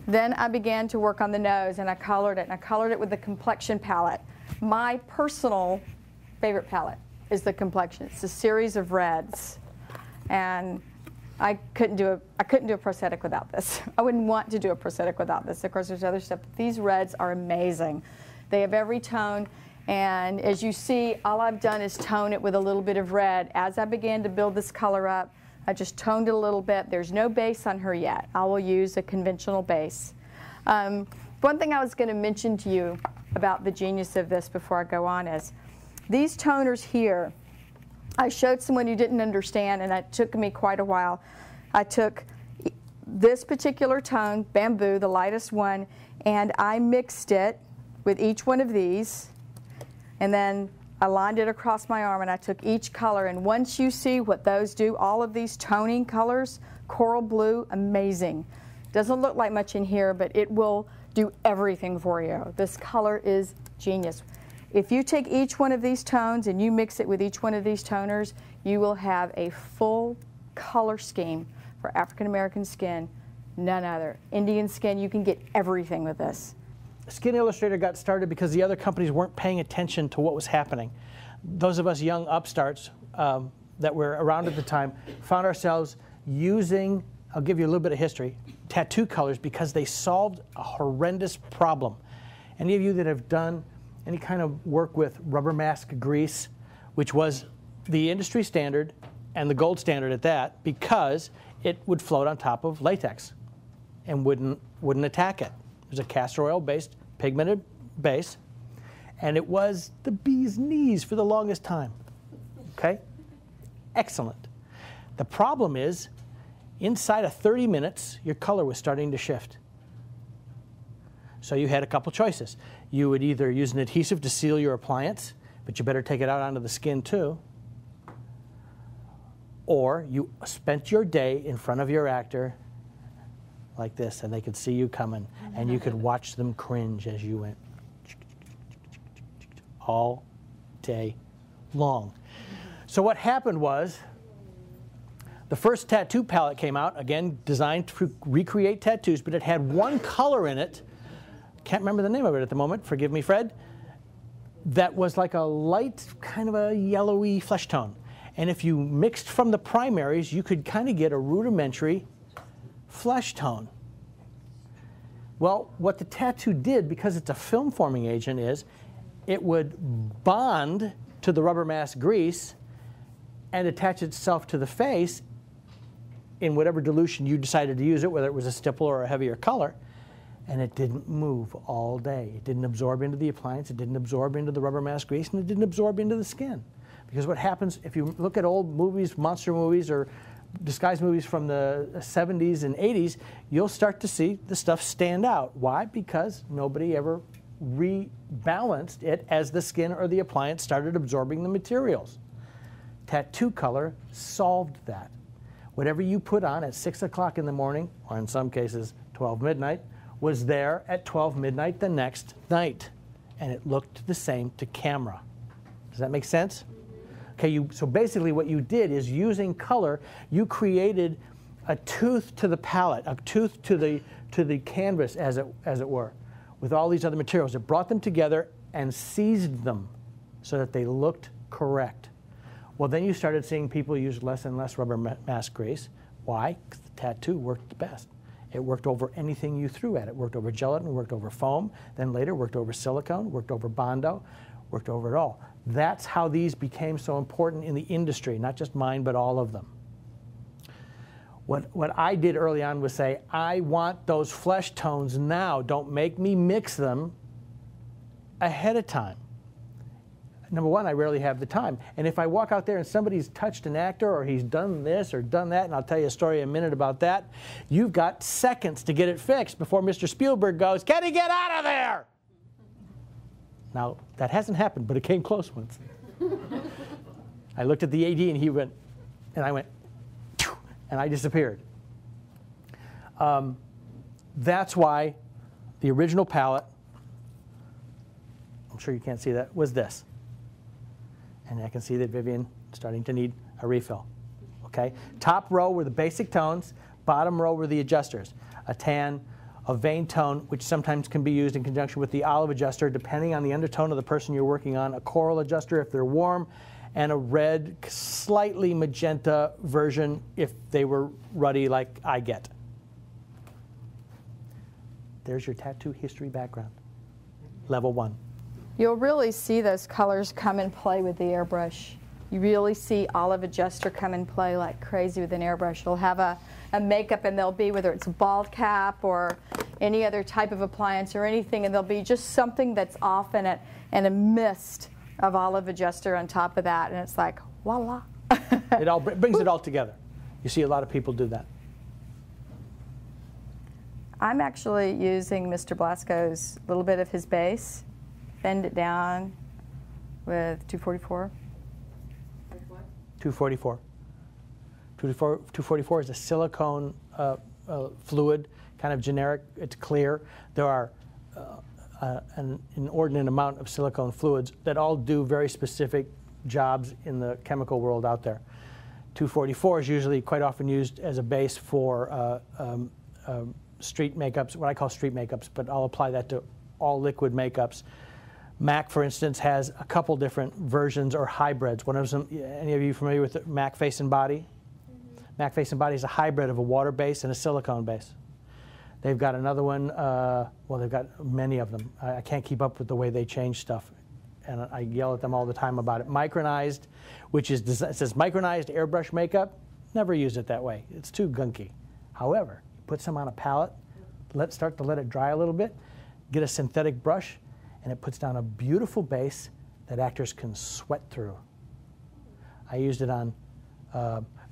Then I began to work on the nose, and I colored it, and I colored it with the complexion palette. My personal favorite palette is the complexion. It's a series of reds, and I couldn't do a prosthetic without this. I wouldn't want to do a prosthetic without this. Of course, there's other stuff, but these reds are amazing. They have every tone, and as you see, all I've done is tone it with a little bit of red. As I began to build this color up, I just toned it a little bit. There's no base on her yet. I will use a conventional base. One thing I was going to mention to you about the genius of this before I go on is these toners here. I showed someone who didn't understand, and it took me quite a while. I took this particular tone, Bamboo, the lightest one, and I mixed it with each one of these, and then I lined it across my arm, and I took each color, and once you see what those do, all of these toning colors, coral blue, amazing. Doesn't look like much in here, but it will do everything for you. This color is genius. If you take each one of these tones and you mix it with each one of these toners, you will have a full color scheme for African American skin, none other. Indian skin, you can get everything with this. Skin Illustrator got started because the other companies weren't paying attention to what was happening. Those of us young upstarts that were around at the time found ourselves using, I'll give you a little bit of history, tattoo colors because they solved a horrendous problem. Any of you that have done any kind of work with rubber mask grease, which was the industry standard and the gold standard at that, because it would float on top of latex and wouldn't attack it. It was a castor oil-based pigmented base, and it was the bee's knees for the longest time. Okay? Excellent. The problem is, inside of 30 minutes, your color was starting to shift. So you had a couple choices. You would either use an adhesive to seal your appliance, but you better take it out onto the skin too, or you spent your day in front of your actor like this, and they could see you coming, and you could watch them cringe as you went all day long. So what happened was, the first tattoo palette came out, again, designed to recreate tattoos, but it had one color in it, can't remember the name of it at the moment, forgive me, Fred, that was like a light, kind of a yellowy flesh tone. And if you mixed from the primaries, you could kind of get a rudimentary flesh tone. Well, what the tattoo did, because it's a film forming agent, is it would bond to the rubber mask grease and attach itself to the face in whatever dilution you decided to use it, whether it was a stipple or a heavier color, and it didn't move all day. It didn't absorb into the appliance, it didn't absorb into the rubber mask grease, and it didn't absorb into the skin. Because what happens, if you look at old movies, monster movies, or disguise movies from the 70s and 80s, you'll start to see the stuff stand out. Why? Because nobody ever rebalanced it as the skin or the appliance started absorbing the materials. Tattoo color solved that. Whatever you put on at 6 o'clock in the morning, or in some cases 12 midnight, was there at 12 midnight the next night. And it looked the same to camera. Does that make sense? Okay, so basically what you did is, using color, you created a tooth to the palette, a tooth to the canvas, as it were, with all these other materials. It brought them together and seized them so that they looked correct. Well, then you started seeing people use less and less rubber mask grease. Why? Because the tattoo worked the best. It worked over anything you threw at it. It worked over gelatin, worked over foam, then later worked over silicone, worked over Bondo, worked over it all. That's how these became so important in the industry, not just mine, but all of them. What I did early on was say, I want those flesh tones now. Don't make me mix them ahead of time. Number one, I rarely have the time. And if I walk out there and somebody's touched an actor, or he's done this or done that, and I'll tell you a story in a minute about that, you've got seconds to get it fixed before Mr. Spielberg goes, "Can he get out of there?" Now, that hasn't happened, but it came close once. I looked at the AD, and he went, and I went, and I disappeared. That's why the original palette, I'm sure you can't see that, was this. And I can see that Vivian is starting to need a refill. Okay? Top row were the basic tones, bottom row were the adjusters. A tan, a vein tone, which sometimes can be used in conjunction with the olive adjuster, depending on the undertone of the person you're working on, a coral adjuster if they're warm, and a red, slightly magenta version if they were ruddy like I get. There's your tattoo history background. Level 1. You'll really see those colors come and play with the airbrush. You really see olive adjuster come and play like crazy with an airbrush. You'll have a makeup and there'll be, whether it's a bald cap or any other type of appliance or anything, and there'll be just something that's off in it and a mist of olive adjuster on top of that, and it's like, voila. It all brings it all together. You see a lot of people do that. I'm actually using Mr. Blasco's little bit of his base, bend it down with 244. 244. 244 is a silicone fluid, kind of generic. It's clear. There are an inordinate amount of silicone fluids that all do very specific jobs in the chemical world out there. 244 is usually quite often used as a base for street makeups, what I call street makeups, but I'll apply that to all liquid makeups. MAC, for instance, has a couple different versions or hybrids. One of them, any of you familiar with the MAC Face and Body? Mm-hmm. MAC Face and Body is a hybrid of a water base and a silicone base. They've got another one, well, they've got many of them. I can't keep up with the way they change stuff, and I yell at them all the time about it. Micronized, which is, it says micronized airbrush makeup. Never use it that way. It's too gunky. However, put some on a palette, start to let it dry a little bit, get a synthetic brush, and it puts down a beautiful base that actors can sweat through. I used it on,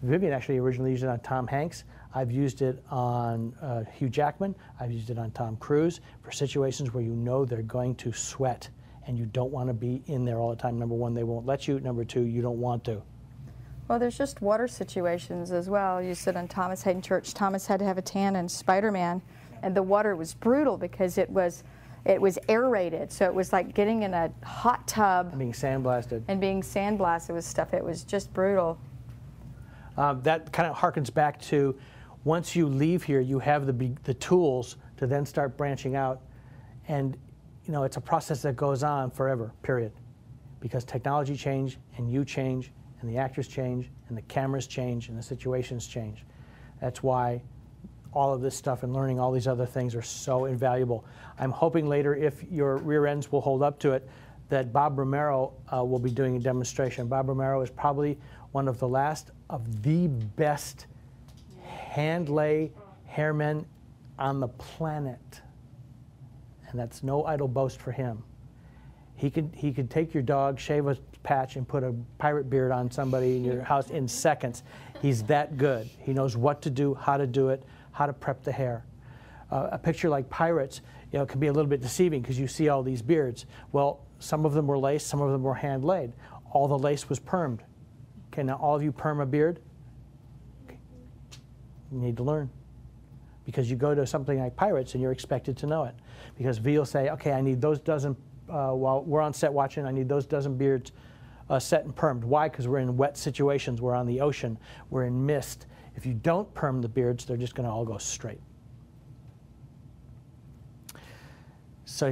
Vivian actually originally used it on Tom Hanks. I've used it on Hugh Jackman. I've used it on Tom Cruise for situations where you know they're going to sweat and you don't want to be in there all the time. Number one, they won't let you. Number two, you don't want to. Well, there's just water situations as well. You said on Thomas Hayden Church, Thomas had to have a tan in Spider-Man, and the water was brutal because it was aerated, so it was like getting in a hot tub. And being sandblasted. And being sandblasted with stuff. It was just brutal. That kind of harkens back to once you leave here, you have the tools to then start branching out. And you know, it's a process that goes on forever, period. Because technology change, and you change, and the actors change, and the cameras change, and the situations change. That's why all of this stuff and learning all these other things are so invaluable. I'm hoping later, if your rear ends will hold up to it, that Bob Romero will be doing a demonstration. Bob Romero is probably one of the last of the best hand-lay hairmen on the planet. And that's no idle boast for him. He could take your dog, shave a patch, and put a pirate beard on somebody in your house in seconds. He's that good. He knows what to do, how to do it, how to prep the hair. A picture like Pirates, you know, can be a little bit deceiving because you see all these beards. Well, some of them were lace, some of them were hand laid. All the lace was permed. Okay, now all of you perm a beard? Okay. You need to learn. Because you go to something like Pirates and you're expected to know it. Because V will say, okay, I need those dozen, while we're on set watching, I need those dozen beards set and permed. Why? Because we're in wet situations, we're on the ocean, we're in mist. If you don't perm the beards, they're just going to all go straight. So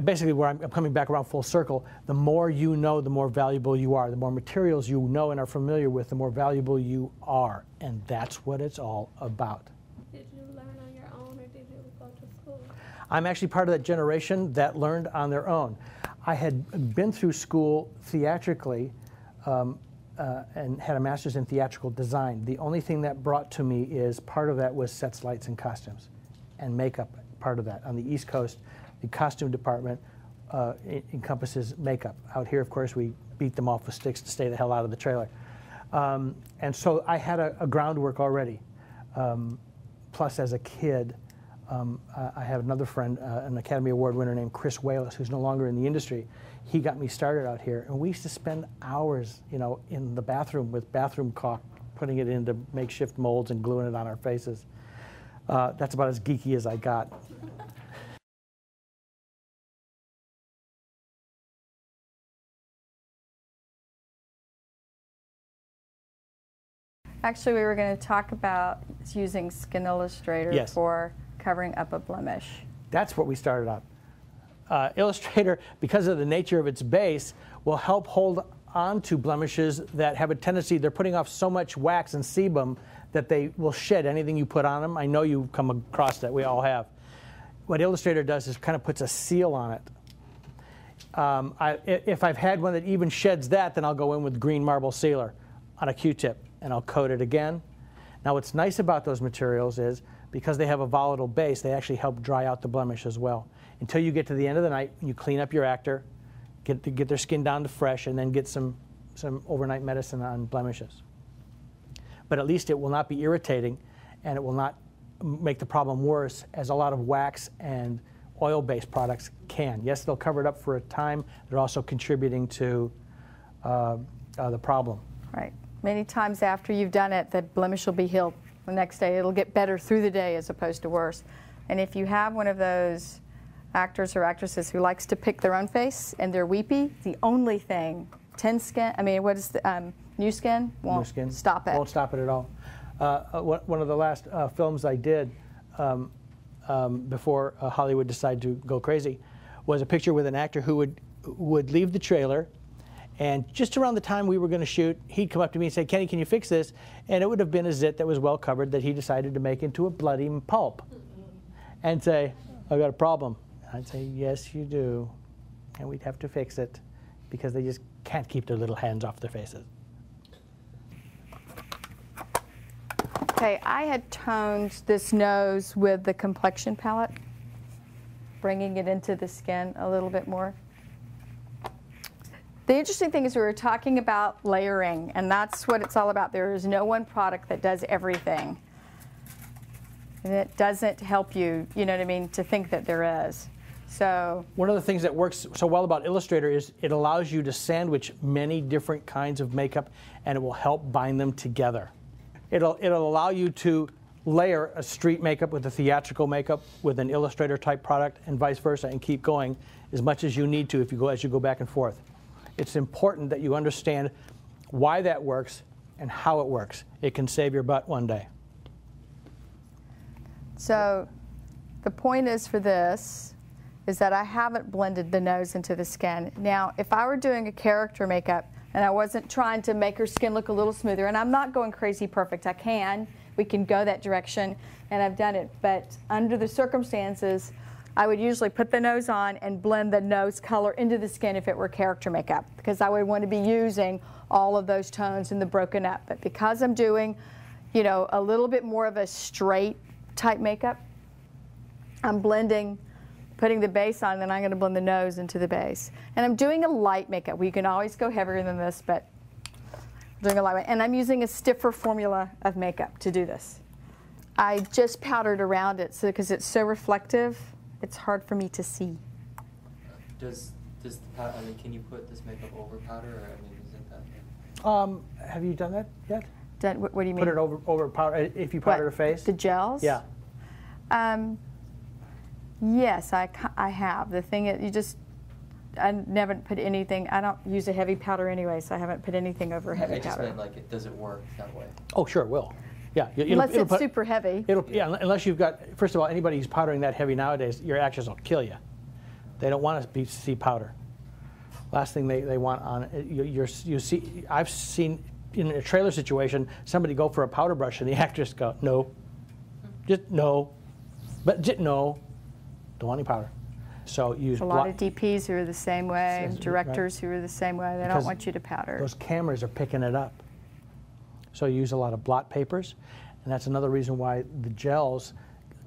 basically, where I'm coming back around full circle, the more you know, the more valuable you are. The more materials you know and are familiar with, the more valuable you are. And that's what it's all about. Did you learn on your own, or did you go to school? I'm actually part of that generation that learned on their own. I had been through school theatrically and had a master's in theatrical design. The only thing that brought to me is part of that was sets, lights, and costumes, and makeup, part of that. On the East Coast, the costume department encompasses makeup. Out here, of course, we beat them off with sticks to stay the hell out of the trailer. And so I had a groundwork already. Plus, as a kid, I have another friend, an Academy Award winner named Chris Wallace, who's no longer in the industry. He got me started out here, and we used to spend hours, you know, in the bathroom with bathroom caulk, putting it into makeshift molds and gluing it on our faces. That's about as geeky as I got. Actually, we were going to talk about using Skin Illustrator Yes. for covering up a blemish. That's what we started on. Illustrator, because of the nature of its base, will help hold on to blemishes that have a tendency, they're putting off so much wax and sebum that they will shed anything you put on them. I know you've come across that, we all have. What Illustrator does is kind of puts a seal on it. If I've had one that even sheds that, then I'll go in with green marble sealer on a Q-tip and I'll coat it again. Now what's nice about those materials is because they have a volatile base, they actually help dry out the blemish as well. Until you get to the end of the night, you clean up your actor, get their skin down to fresh, and then get some overnight medicine on blemishes. But at least it will not be irritating, and it will not make the problem worse, as a lot of wax and oil-based products can. Yes, they'll cover it up for a time. They're also contributing to the problem. Right. Many times after you've done it, the blemish will be healed. The next day, it'll get better through the day as opposed to worse. And if you have one of those actors or actresses who likes to pick their own face and they're weepy, the only thing, new skin won't stop it. Won't stop it at all. One of the last films I did before Hollywood decided to go crazy was a picture with an actor who would leave the trailer, and just around the time we were going to shoot, he'd come up to me and say, "Kenny, can you fix this?" And it would have been a zit that was well covered that he decided to make into a bloody pulp and say, "I've got a problem." I'd say, "Yes, you do." And we'd have to fix it because they just can't keep their little hands off their faces. Okay, I had toned this nose with the complexion palette, bringing it into the skin a little bit more. The interesting thing is we were talking about layering, and that's what it's all about. There is no one product that does everything. And it doesn't help you, you know what I mean, to think that there is. So one of the things that works so well about Illustrator is it allows you to sandwich many different kinds of makeup, and it will help bind them together. It'll allow you to layer a street makeup with a theatrical makeup with an Illustrator type product, and vice versa, and keep going as much as you need to as you go back and forth. It's important that you understand why that works and how it works. It can save your butt one day. So the point is for this is that I haven't blended the nose into the skin. Now, if I were doing a character makeup and I wasn't trying to make her skin look a little smoother, and I'm not going crazy perfect, we can go that direction, and I've done it, but under the circumstances, I would usually put the nose on and blend the nose color into the skin if it were character makeup, because I would want to be using all of those tones in the broken up. But because I'm doing, you know, a little bit more of a straight type makeup, I'm blending, putting the base on, and then I'm going to blend the nose into the base. And I'm doing a light makeup. We can always go heavier than this, but I'm doing a light makeup. And I'm using a stiffer formula of makeup to do this. I just powdered around it because it's so reflective. It's hard for me to see. Does the powder, I mean, can you put this makeup over powder, or I mean, isn't that? Have you done that yet? What do you mean? Put it over powder, if you powder a face? The gels? Yeah. Yes, I have. The thing is, I never put anything, I don't use a heavy powder anyway, so I haven't put anything over heavy powder. I just meant, like, does it work that way? Oh, sure, it will. Yeah, unless it's super heavy. Yeah, unless you've got, first of all, anybody who's powdering that heavy nowadays, your actors will kill you. They don't want to see powder. Last thing they want on it, I've seen in a trailer situation, somebody go for a powder brush and the actors go, no, just no, but just no, don't want any powder. So use a lot of DPs who are the same way, directors who are the same way. They don't want you to powder. Those cameras are picking it up. So you use a lot of blot papers, and that's another reason why the gels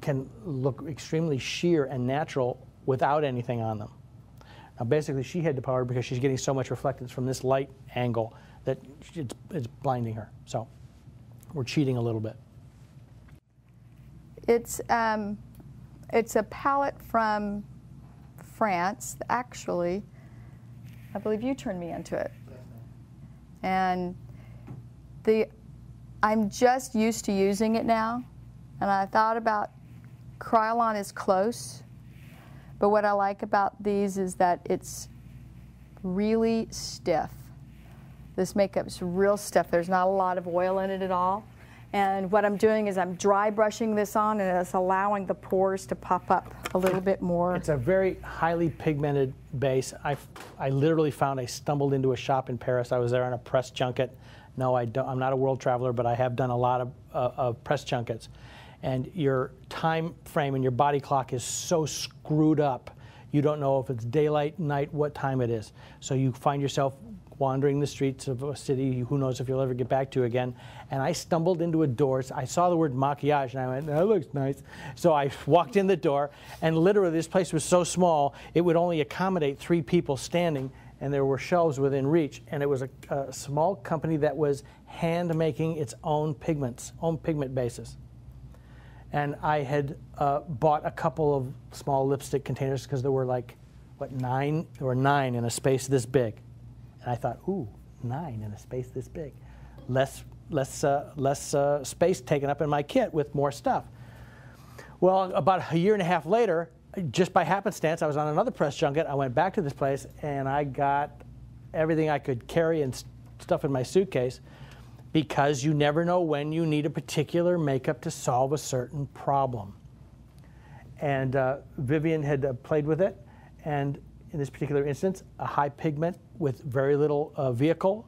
can look extremely sheer and natural without anything on them. Now basically she had to powder because she's getting so much reflectance from this light angle that it's blinding her. So we're cheating a little bit. It's a palette from France, actually. I believe you turned me into it. And I'm just used to using it now, and I thought about Krylon is close, but what I like about these is that it's really stiff. This makeup's real stiff. There's not a lot of oil in it at all, And what I'm doing is I'm dry brushing this on, and it's allowing the pores to pop up a little bit more. It's a very highly pigmented base. I literally found, I stumbled into a shop in Paris. I was there on a press junket. No, I'm not a world traveler, but I have done a lot of press junkets. And your time frame and your body clock is so screwed up, you don't know if it's daylight, night, what time it is. So you find yourself wandering the streets of a city who knows if you'll ever get back to again. And I stumbled into a door. I saw the word maquillage, and I went, that looks nice. So I walked in the door, and literally this place was so small, it would only accommodate 3 people standing, and there were shelves within reach. And it was a small company that was hand making its own pigments, own pigment bases. And I had bought a couple of small lipstick containers because there were like, what, 9? There were 9 in a space this big. And I thought, ooh, 9 in a space this big. Less space taken up in my kit with more stuff. Well, about a year and a half later, just by happenstance, I was on another press junket. I went back to this place, and I got everything I could carry and stuff in my suitcase, because you never know when you need a particular makeup to solve a certain problem. And Vivian had played with it, and in this particular instance, a high pigment with very little vehicle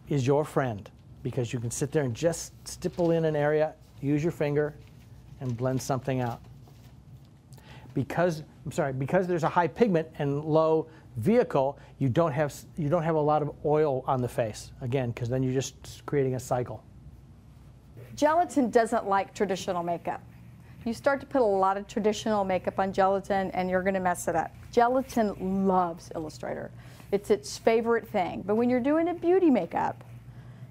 is your friend, because you can sit there and just stipple in an area, use your finger, and blend something out. Because there's a high pigment and low vehicle, you don't have a lot of oil on the face, again, because then you're just creating a cycle. Gelatin doesn't like traditional makeup. You start to put a lot of traditional makeup on gelatin, and you're going to mess it up. Gelatin loves Illustrator. It's its favorite thing. But when you're doing a beauty makeup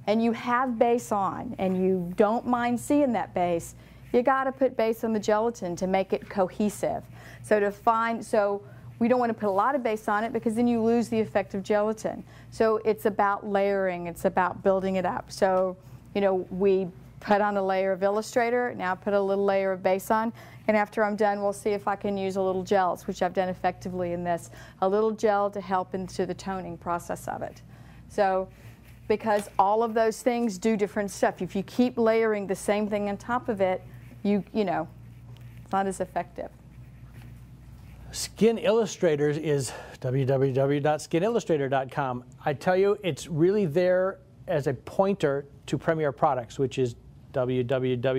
and you have base on and you don't mind seeing that base, you got to put base on the gelatin to make it cohesive. So we don't want to put a lot of base on it, because then you lose the effect of gelatin. So it's about layering. It's about building it up. So, you know, we put on a layer of Illustrator, now put a little layer of base on, and after I'm done, we'll see if I can use a little gels, which I've done effectively in this, a little gel to help into the toning process of it. So, because all of those things do different stuff. If you keep layering the same thing on top of it, you know, it's not as effective. Skin Illustrators is www.skinillustrator.com. I tell you, it's really there as a pointer to Premier Products, which is www.ppi.cc.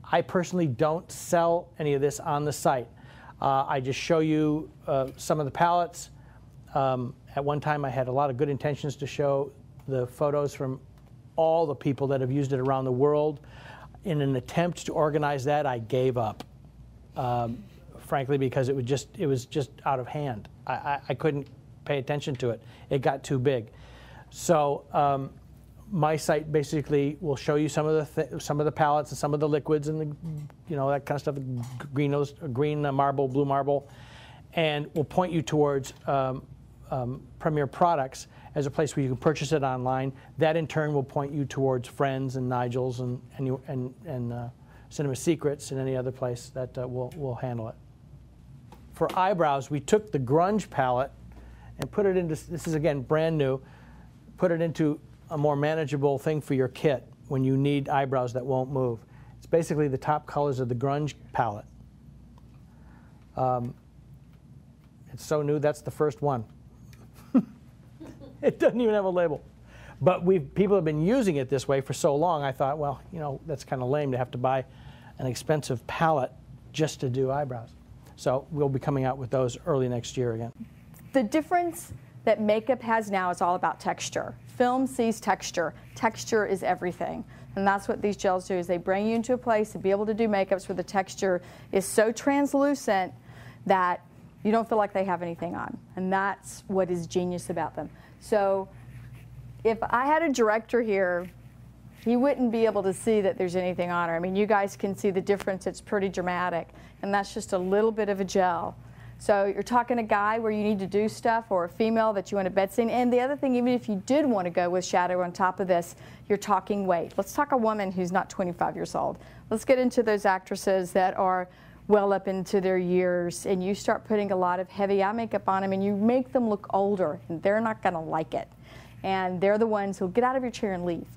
I personally don't sell any of this on the site. I just show you some of the palettes. At one time, I had a lot of good intentions to show the photos from all the people that have used it around the world. In an attempt to organize that, I gave up, frankly, because it was just out of hand. I couldn't pay attention to it. It got too big. So my site basically will show you some of the palettes and some of the liquids and that kind of stuff, green marble, blue marble, and will point you towards Premier Products as a place where you can purchase it online. That in turn will point you towards Friends and Nigel's and Cinema Secrets and any other place that will handle it. For eyebrows, we took the grunge palette and put it into, this is again brand new, put it into a more manageable thing for your kit when you need eyebrows that won't move. It's basically the top colors of the grunge palette. It's so new, that's the first one. It doesn't even have a label. But people have been using it this way for so long, I thought, well, that's kind of lame to have to buy an expensive palette just to do eyebrows. So we'll be coming out with those early next year again. The difference that makeup has now is all about texture. Film sees texture. Texture is everything. And that's what these gels do, is they bring you into a place to be able to do makeups where the texture is so translucent that you don't feel like they have anything on. And that's what is genius about them. So if I had a director here, he wouldn't be able to see that there's anything on her. I mean, you guys can see the difference. It's pretty dramatic. And that's just a little bit of a gel. So you're talking a guy where you need to do stuff, or a female that you want a bed scene. And the other thing, even if you did want to go with shadow on top of this, you're talking weight. Let's talk a woman who's not 25 years old. Let's get into those actresses that are well up into their years, and you start putting a lot of heavy eye makeup on them, and you make them look older, and they're not going to like it. And they're the ones who'll get out of your chair and leave.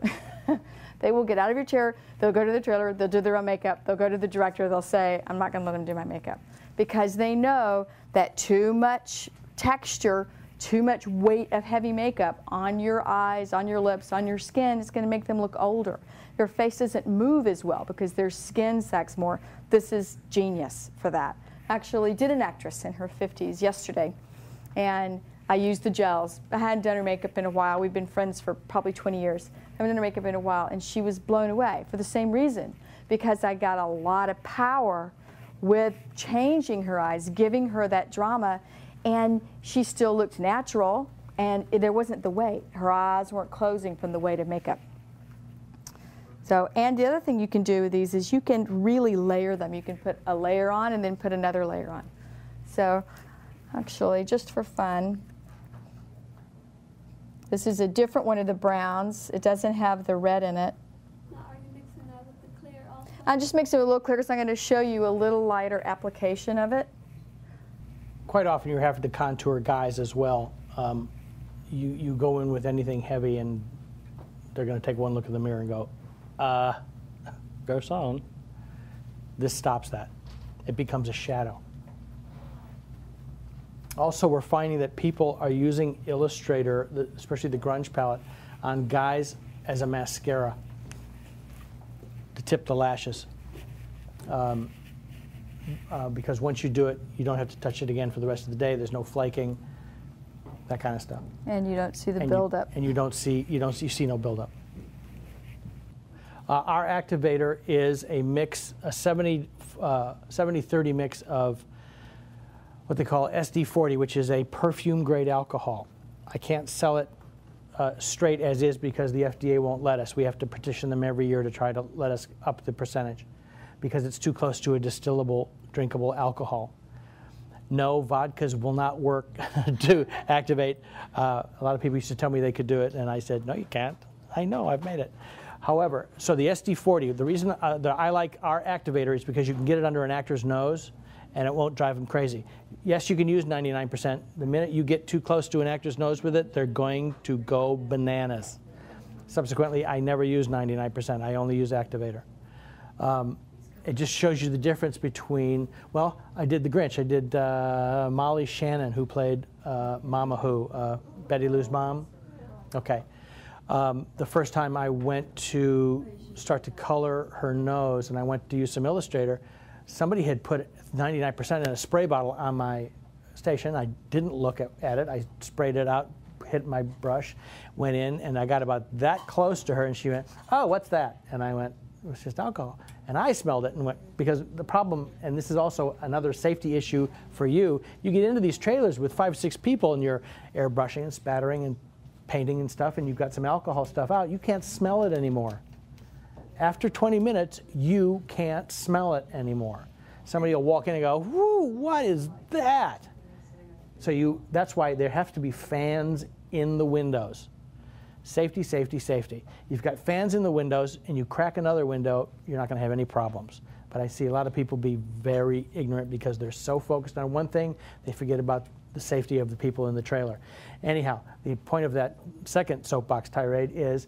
They will get out of your chair, they'll go to the trailer, they'll do their own makeup, they'll go to the director, they'll say, I'm not going to let them do my makeup. Because they know that too much texture, too much weight of heavy makeup on your eyes, on your lips, on your skin is going to make them look older. Their face doesn't move as well because their skin sags more. This is genius for that. Actually did an actress in her 50s yesterday, and I used the gels. I hadn't done her makeup in a while. We've been friends for probably 20 years. I haven't done her makeup in a while, and she was blown away for the same reason, because I got a lot of power with changing her eyes, giving her that drama, and she still looked natural, and there wasn't the weight. Her eyes weren't closing from the weight of makeup. So, and the other thing you can do with these is you can really layer them. You can put a layer on and then put another layer on. So, actually, just for fun, this is a different one of the browns. It doesn't have the red in it. Now, are you mixing that with the clear also? I'm just mixing it a little clear because I'm going to show you a little lighter application of it. Quite often you're having to contour guys as well. You go in with anything heavy and they're going to take one look in the mirror and go, garçon. This stops that. It becomes a shadow. Also, we're finding that people are using Illustrator, especially the grunge palette, on guys as a mascara to tip the lashes. Because once you do it, you don't have to touch it again for the rest of the day. There's no flaking, that kind of stuff. And you don't see the buildup. And you see no buildup. Our activator is a mix, a 70-30 mix of what they call SD40, which is a perfume-grade alcohol. I can't sell it straight as is because the FDA won't let us. We have to petition them every year to try to let us up the percentage because it's too close to a distillable, drinkable alcohol. No, vodkas will not work to activate. A lot of people used to tell me they could do it, and I said, no, you can't. I know, I've made it. However, so the SD40, the reason that I like our activator is because you can get it under an actor's nose and it won't drive them crazy. Yes, you can use 99%. The minute you get too close to an actor's nose with it, they're going to go bananas. Subsequently, I never use 99%. I only use activator. It just shows you the difference between, well, I did the Grinch. I did Molly Shannon, who played Mama Who, Betty Lou's mom. Okay. The first time I went to start to color her nose and I went to use some Illustrator, somebody had put 99% in a spray bottle on my station. I didn't look at it. I sprayed it out, hit my brush, went in, and I got about that close to her, and she went, oh, what's that? And I went, it was just alcohol. And I smelled it and went, because the problem, and this is also another safety issue for you, you get into these trailers with 5 or 6 people and you're airbrushing and spattering and painting and stuff, and you've got some alcohol stuff out, you can't smell it anymore. After 20 minutes, you can't smell it anymore. Somebody will walk in and go, whoo, what is that? So that's why there have to be fans in the windows. Safety, safety, safety. You've got fans in the windows and you crack another window, you're not going to have any problems. But I see a lot of people be very ignorant because they're so focused on one thing, they forget about the safety of the people in the trailer. Anyhow, the point of that second soapbox tirade is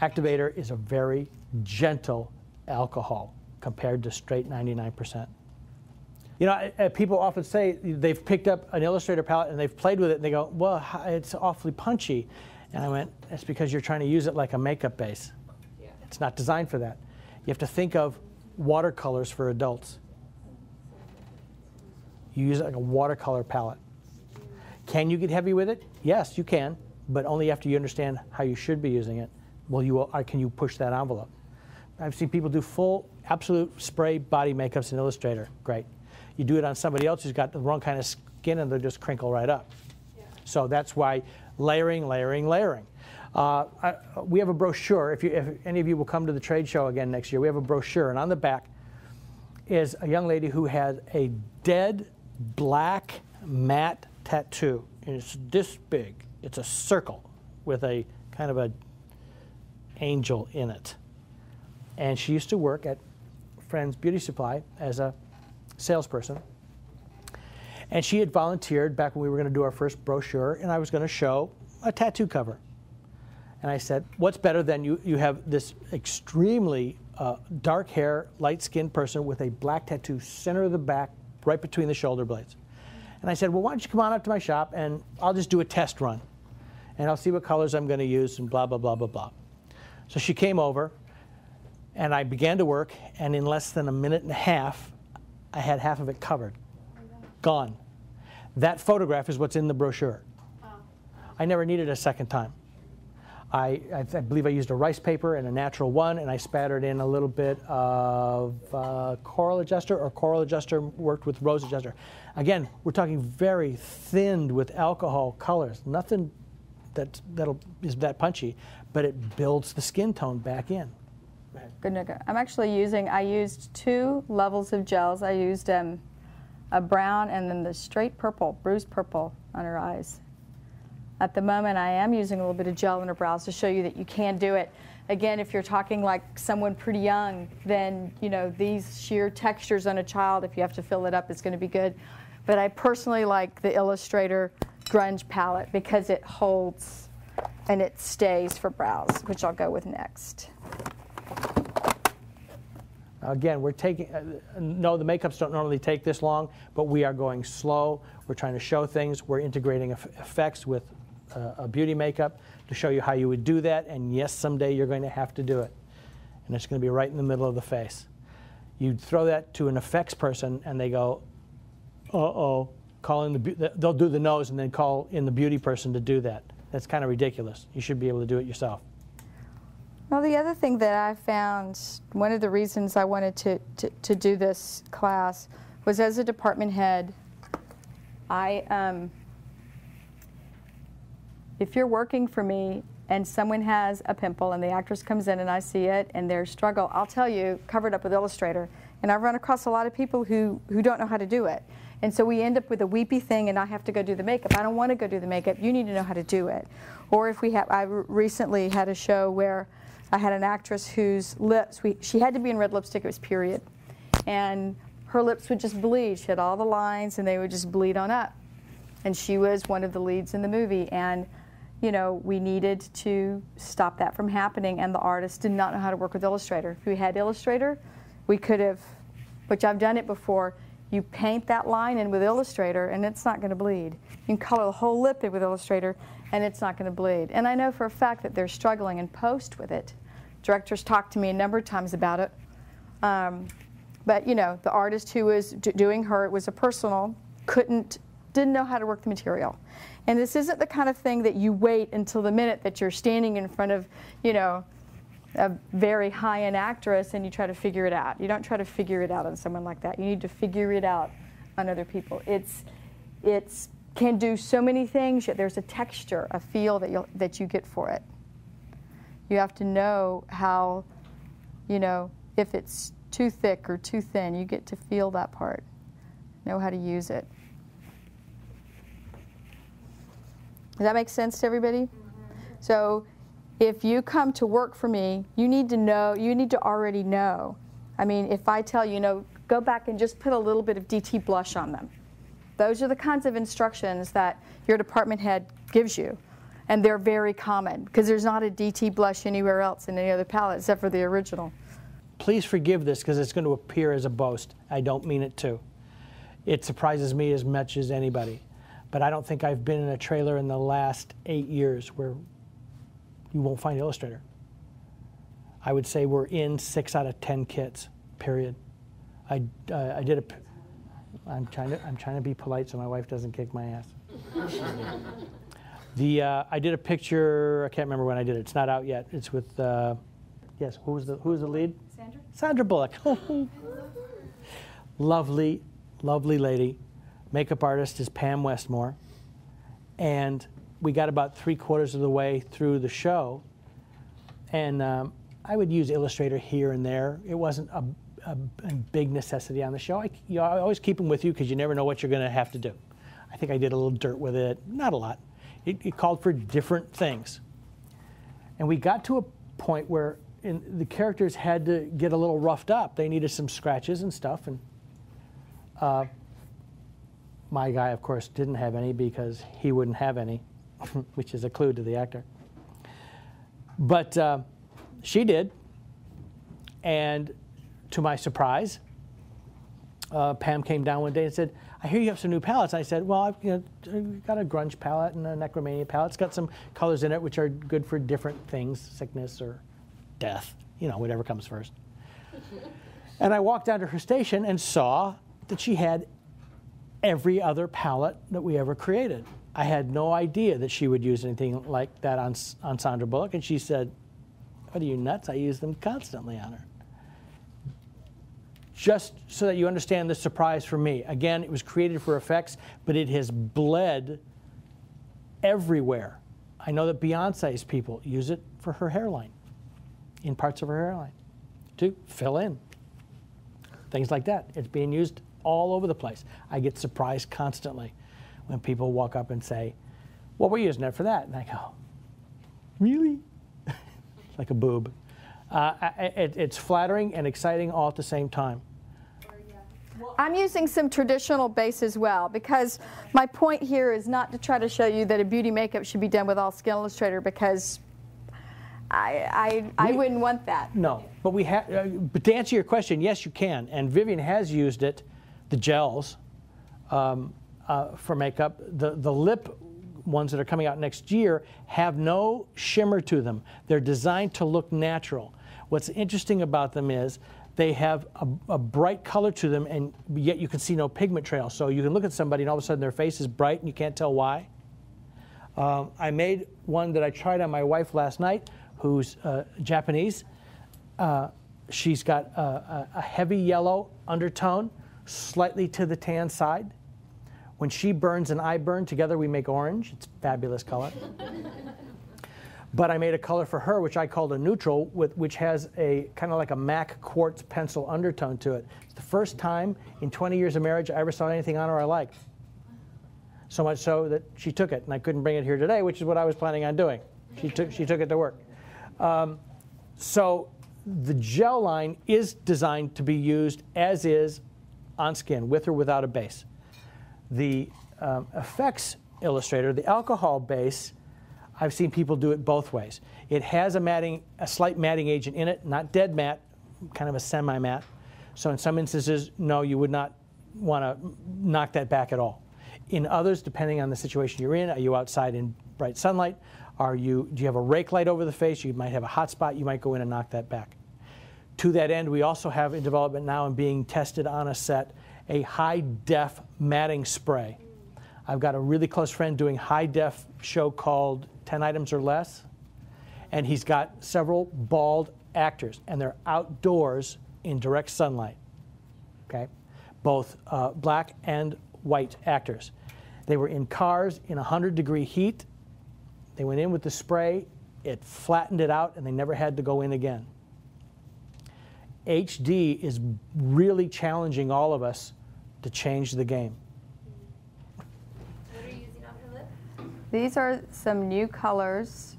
activator is a very gentle alcohol compared to straight 99%. You know, people often say they've picked up an Illustrator palette and they've played with it and they go, well, it's awfully punchy. And I went, it's because you're trying to use it like a makeup base. Yeah. It's not designed for that. You have to think of watercolors for adults. You use it like a watercolor palette. Can you get heavy with it? Yes, you can, but only after you understand how you should be using it. Well, can you push that envelope? I've seen people do full, absolute spray body makeups in Illustrator. Great. You do it on somebody else who's got the wrong kind of skin and they'll just crinkle right up. Yeah. So that's why layering, layering, layering. We have a brochure. If any of you will come to the trade show again next year, we have a brochure, and on the back is a young lady who had a dead black matte tattoo. And it's this big. It's a circle with a kind of a angel in it. And she used to work at Friends Beauty Supply as a salesperson. And she had volunteered back when we were going to do our first brochure, and I was going to show a tattoo cover. And I said, what's better than you have this extremely dark hair, light-skinned person with a black tattoo center of the back, right between the shoulder blades. And I said, well, why don't you come on up to my shop and I'll just do a test run. And I'll see what colors I'm going to use and blah, blah, blah, blah, blah. So she came over, and I began to work, and in less than a minute and a half, I had half of it covered. Gone. That photograph is what's in the brochure. I never needed a second time. I believe I used a rice paper and a natural one, and I spattered in a little bit of coral adjuster, or coral adjuster worked with rose adjuster. Again, we're talking very thinned with alcohol colors. Nothing that is that punchy, but it builds the skin tone back in. Good to go. I'm actually I used 2 levels of gels. I used a brown and then the straight purple, bruised purple on her eyes. At the moment, I am using a little bit of gel in her brows to show you that you can do it. Again, if you're talking like someone pretty young, then these sheer textures on a child, if you have to fill it up, it's going to be good. But I personally like the Illustrator Grunge palette because it holds and it stays for brows, which I'll go with next. Again, we're taking, no, the makeups don't normally take this long, but we are going slow. We're trying to show things. We're integrating effects with a beauty makeup to show you how you would do that. And yes, someday you're going to have to do it. And it's going to be right in the middle of the face. You throw that to an effects person and they go, uh-oh, they'll do the nose and then call in the beauty person to do that. That's kind of ridiculous. You should be able to do it yourself. Well, the other thing that I found, one of the reasons I wanted to do this class was, as a department head, if you're working for me and someone has a pimple and the actress comes in and I see it and their struggle, I'll tell you, covered up with Illustrator. And I've run across a lot of people who don't know how to do it. And so we end up with a weepy thing and I have to go do the makeup. I don't want to go do the makeup. You need to know how to do it. Or if I recently had a show where I had an actress whose lips, she had to be in red lipstick, it was period. And her lips would just bleed. She had all the lines and they would just bleed on up. And she was one of the leads in the movie. And we needed to stop that from happening, and the artist did not know how to work with Illustrator. If we had Illustrator, we could have, which I've done it before, you paint that line in with Illustrator and it's not going to bleed. You can color the whole lip in with Illustrator and it's not going to bleed. And I know for a fact that they're struggling in post with it. Directors talked to me a number of times about it. But the artist who was doing her, it was a personal, didn't know how to work the material. And this isn't the kind of thing that you wait until the minute that you're standing in front of, a very high-end actress and you try to figure it out. You don't try to figure it out on someone like that. You need to figure it out on other people. It's can do so many things, yet there's a texture, a feel that you get for it. You have to know how, if it's too thick or too thin, you get to feel that part. Know how to use it. Does that make sense to everybody? Mm-hmm. So if you come to work for me, you need to already know. I mean, if I tell you, go back and just put a little bit of DT blush on them. Those are the kinds of instructions that your department head gives you. And they're very common, because there's not a DT blush anywhere else in any other palette except for the original. Please forgive this, because it's going to appear as a boast. I don't mean it to. It surprises me as much as anybody. But I don't think I've been in a trailer in the last 8 years where you won't find Illustrator. I would say we're in 6 out of 10 kits, period. I'm trying to be polite so my wife doesn't kick my ass. I did a picture, I can't remember when I did it. It's not out yet. It's with, yes, who was the lead? Sandra? Sandra Bullock. Lovely, lovely lady. Makeup artist is Pam Westmore. And we got about 3/4 of the way through the show. And I would use Illustrator here and there. It wasn't a big necessity on the show. I always keep them with you because you never know what you're going to have to do. I think I did a little dirt with it, not a lot. It called for different things. And we got to a point where the characters had to get a little roughed up. They needed some scratches and stuff. And my guy, of course, didn't have any because he wouldn't have any, which is a clue to the actor. But she did, and to my surprise, Pam came down one day and said, I hear you have some new palettes. I said, well, I've got a grunge palette and a necromania palette. It's got some colors in it which are good for different things, sickness or death, whatever comes first. And I walked down to her station and saw that she had every other palette that we ever created. I had no idea that she would use anything like that on Sandra Bullock, and she said, what are you, nuts? I use them constantly on her. Just so that you understand the surprise for me. Again, it was created for effects, but it has bled everywhere. I know that Beyonce's people use it for her hairline, in parts of her hairline, to fill in. Things like that. It's being used all over the place. I get surprised constantly when people walk up and say, well, we're using it for that. And I go, really? Like a boob. It's flattering and exciting all at the same time. I'm using some traditional base as well, because my point here is not to try to show you that a beauty makeup should be done with all Skin Illustrator, because I wouldn't want that. No, but but to answer your question, yes, you can. And Vivian has used it, the gels, for makeup. The lip ones that are coming out next year have no shimmer to them. They're designed to look natural. What's interesting about them is they have a bright color to them, and yet you can see no pigment trail. So you can look at somebody and all of a sudden their face is bright and you can't tell why. I made one that I tried on my wife last night, who's Japanese. She's got a heavy yellow undertone, slightly to the tan side. When she burns and I burn, together we make orange. It's a fabulous color. But I made a color for her, which I called a neutral, which has a kind of like a MAC quartz pencil undertone to it. It's the first time in 20 years of marriage I ever saw anything on her I liked. So much so that she took it, and I couldn't bring it here today, which is what I was planning on doing. She took it to work. So the gel line is designed to be used as is on skin, with or without a base. The effects illustrator, the alcohol base, I've seen people do it both ways. It has a slight matting agent in it, not dead matte, kind of a semi-matte. So in some instances, no, you would not want to knock that back at all. In others, depending on the situation you're in, are you outside in bright sunlight? Do you have a rake light over the face? You might have a hot spot. You might go in and knock that back. To that end, we also have in development now and being tested on a set a high-def matting spray. I've got a really close friend doing high-def show called 10 Items or Less, and he's got several bald actors, and they're outdoors in direct sunlight, okay? Both black and white actors. They were in cars in 100-degree heat. They went in with the spray, it flattened it out, and they never had to go in again. HD is really challenging all of us to change the game. What are you using on her lip? These are some new colors.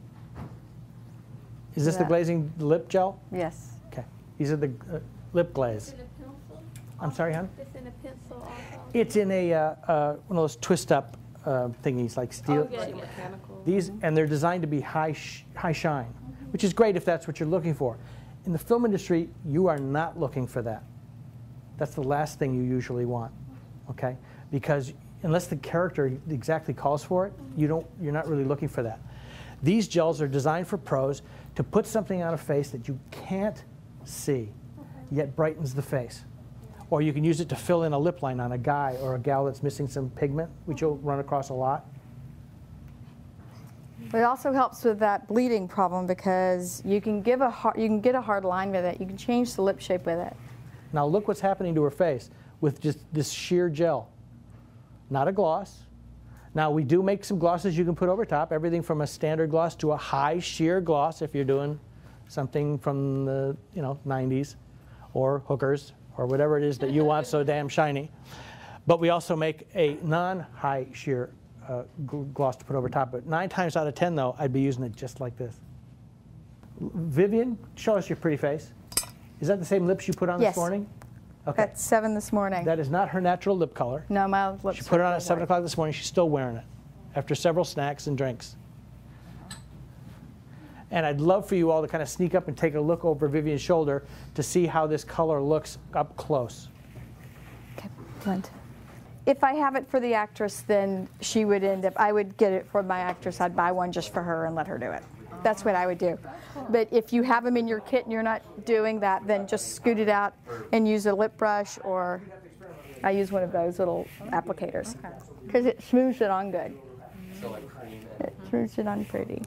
Is this the glazing lip gel? Yes. Okay. These are the lip glaze. It's in a pencil? I'm sorry, hon? It's in a pencil also? It's in a one of those twist-up thingies like steel. Oh, yeah. Mechanical. These, and they're designed to be high shine, which is great if that's what you're looking for. In the film industry, you are not looking for that. That's the last thing you usually want, okay? Because unless the character exactly calls for it, you're not really looking for that. These gels are designed for pros to put something on a face that you can't see, yet brightens the face. Or you can use it to fill in a lip line on a guy or a gal that's missing some pigment, which you'll run across a lot. It also helps with that bleeding problem, because you can get a hard line with it. You can change the lip shape with it. Now look what's happening to her face with just this sheer gel. Not a gloss. Now we do make some glosses you can put over top, everything from a standard gloss to a high sheer gloss if you're doing something from the 90s or hookers or whatever it is that you want so damn shiny. But we also make a non-high sheer gloss to put over top. But 9 times out of 10 though, I'd be using it just like this. Vivian, show us your pretty face. Is that the same lips you put on this morning? Okay. At 7 this morning. That is not her natural lip color. No, my lips. She put it on at 7 o'clock this morning. She's still wearing it after several snacks and drinks. And I'd love for you all to kind of sneak up and take a look over Vivian's shoulder to see how this color looks up close. Okay, blend. If I have it for the actress, then she would end up, I would get it for my actress. I'd buy one just for her and let her do it. That's what I would do. But if you have them in your kit and you're not doing that, then just scoot it out and use a lip brush, or I use one of those little applicators because it smooths it on good. So like cream It smooths it on pretty.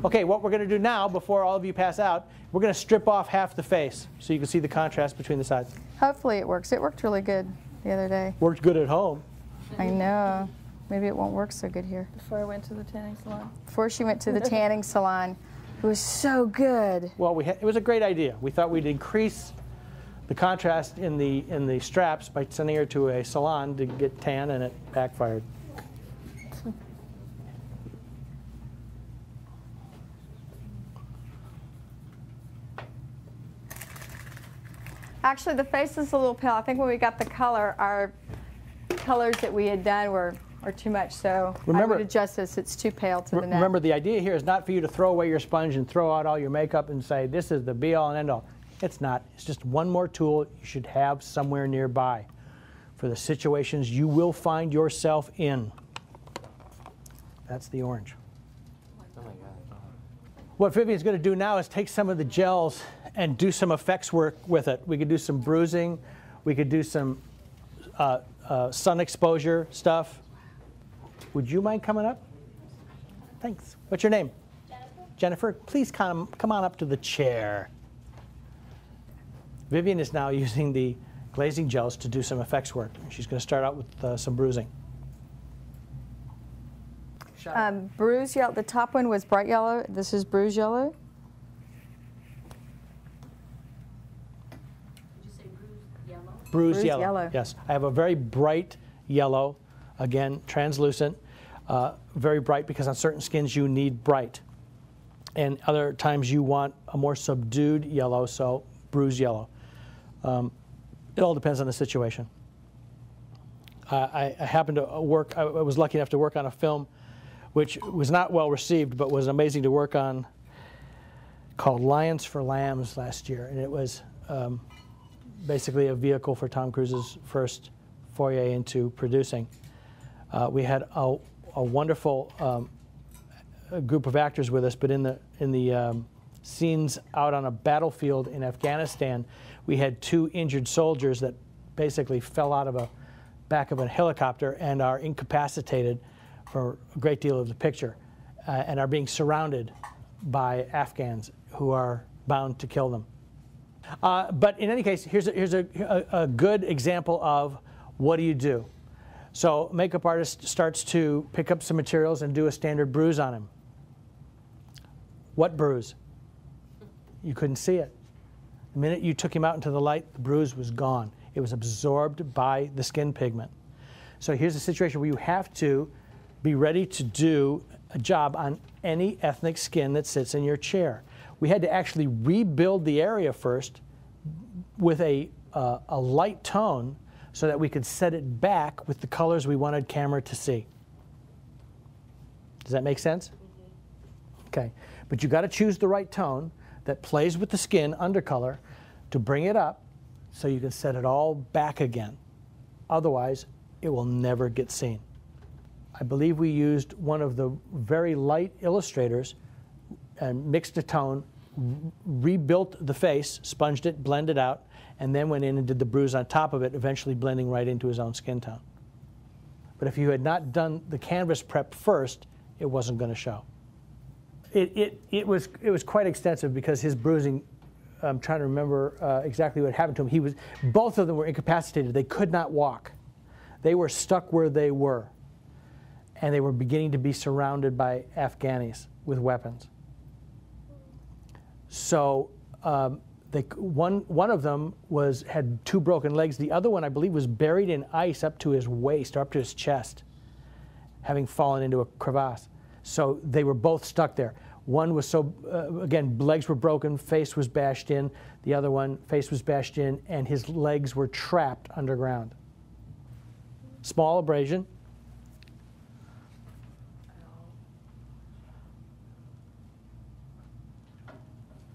Okay, what we're going to do now, before all of you pass out, we're going to strip off half the face so you can see the contrast between the sides. Hopefully it works. It worked really good the other day. Worked good at home. I know. Maybe it won't work so good here. Before I went to the tanning salon. Before she went to the tanning salon, it was so good. Well, it was a great idea. We thought we'd increase the contrast in the straps by sending her to a salon to get tan, and it backfired. Actually, the face is a little pale. I think when we got the color, our colors that we had done were too much, so Remember- I would adjust this. It's too pale to the neck. Remember, the idea here is not for you to throw away your sponge and throw out all your makeup and say, this is the be-all and end-all. It's not. It's just one more tool you should have somewhere nearby for the situations you will find yourself in. That's the orange. Oh my god. What Vivian's going to do now is take some of the gels and do some effects work with it. We could do some bruising. We could do some sun exposure stuff. Would you mind coming up? Thanks. What's your name? Jennifer, please come on up to the chair. Vivian is now using the glazing gels to do some effects work. She's going to start out with some bruising. Bruise yellow. The top one was bright yellow. This is bruise yellow. Did you say bruised yellow? Bruised Bruised yellow. yellow. Yes, I have a very bright yellow, again, translucent, very bright because on certain skins you need bright. And other times you want a more subdued yellow, so bruised yellow. It all depends on the situation. I happened to work, I was lucky enough to work on a film which was not well received, but was amazing to work on, called Lions for Lambs last year. And it was basically a vehicle for Tom Cruise's first foray into producing. We had a wonderful group of actors with us, but in the scenes out on a battlefield in Afghanistan, we had 2 injured soldiers that basically fell out of a back of a helicopter and are incapacitated for a great deal of the picture, and are being surrounded by Afghans who are bound to kill them. But in any case, here's a good example of what do you do. So makeup artist starts to pick up some materials and do a standard bruise on him. What bruise? You couldn't see it. The minute you took him out into the light, the bruise was gone. It was absorbed by the skin pigment. So here's a situation where you have to be ready to do a job on any ethnic skin that sits in your chair. We had to actually rebuild the area first with a light tone so that we could set it back with the colors we wanted camera to see. Does that make sense? Okay, but you got to choose the right tone that plays with the skin undercolor to bring it up so you can set it all back again. Otherwise, it will never get seen. I believe we used one of the very light illustrators and mixed a tone, rebuilt the face, sponged it, blended out, and then went in and did the bruise on top of it, eventually blending right into his own skin tone. But if you had not done the canvas prep first, it wasn't going to show. It was quite extensive because his bruising, I'm trying to remember exactly what happened to him. Both of them were incapacitated. They could not walk. They were stuck where they were. And they were beginning to be surrounded by Afghanis with weapons. So one of them had 2 broken legs. The other one, I believe, was buried in ice up to his waist, or up to his chest, having fallen into a crevasse. So they were both stuck there. One was again, legs were broken, face was bashed in. The other one, face was bashed in, and his legs were trapped underground. Small abrasion.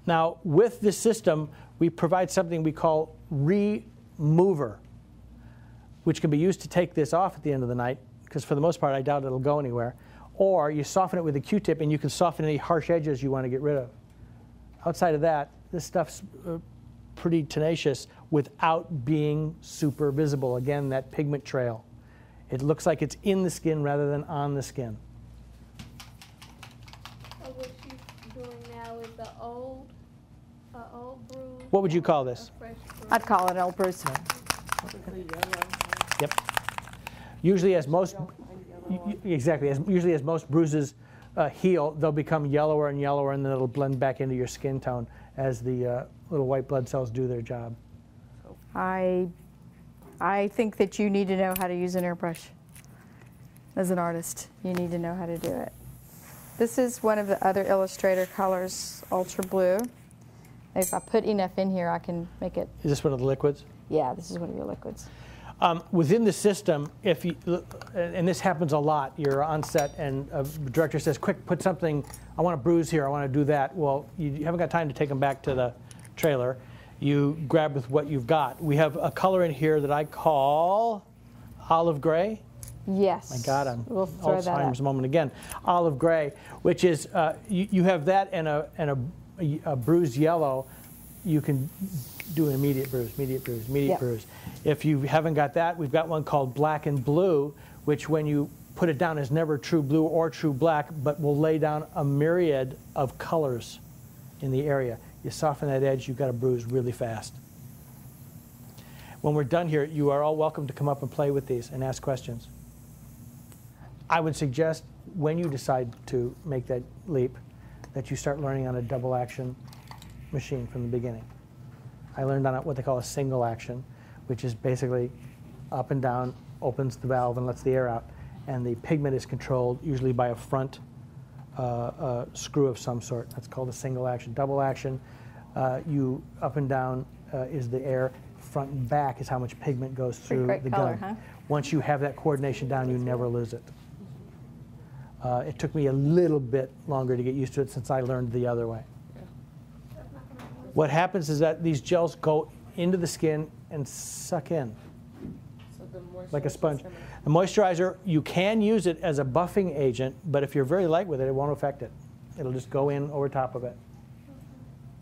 Now, with this system, we provide something we call remover, which can be used to take this off at the end of the night, because for the most part, I doubt it'll go anywhere. Or you soften it with a Q-tip, and you can soften any harsh edges you want to get rid of. Outside of that, this stuff's pretty tenacious without being super visible. Again, that pigment trail. It looks like it's in the skin rather than on the skin. So what she's doing now is the old bruise. What would you call this? A fresh bruise. I'd call it an old bruise. Yep. Usually, as most exactly usually as most bruises heal, they'll become yellower and yellower, and then it'll blend back into your skin tone as the little white blood cells do their job. I think that you need to know how to use an airbrush. As an artist, you need to know how to do it. This is one of the other Illustrator colors, Ultra Blue. If I put enough in here, I can make it. Is this one of the liquids? Yeah, this is one of your liquids. Within the system, if you, and this happens a lot, you're on set and a director says, quick, put something, I want a bruise here, I want to do that. Well, you haven't got time to take them back to the trailer. You grab with what you've got. We have a color in here that I call olive gray. Yes. My God, we'll throw that Alzheimer's up. moment again. Olive gray, which is, you have that and a bruised yellow. You can do an immediate bruise, immediate bruise, immediate Yep. bruise. If you haven't got that, we've got one called black and blue, which when you put it down is never true blue or true black, but will lay down a myriad of colors in the area. You soften that edge, you've got a bruise really fast. When we're done here, you are all welcome to come up and play with these and ask questions. I would suggest when you decide to make that leap that you start learning on a double action machine from the beginning. I learned on what they call a single action, which is basically up and down, opens the valve and lets the air out. And the pigment is controlled usually by a front screw of some sort. That's called a single action. Double action, you up and down is the air. Front and back is how much pigment goes through Great the color, gun. huh? Once you have that coordination down, you never lose it. It took me a little bit longer to get used to it since I learned the other way. What happens is that these gels go into the skin and suck in like a sponge. The moisturizer, you can use it as a buffing agent, but if you're very light with it, it won't affect it. It'll just go in over top of it.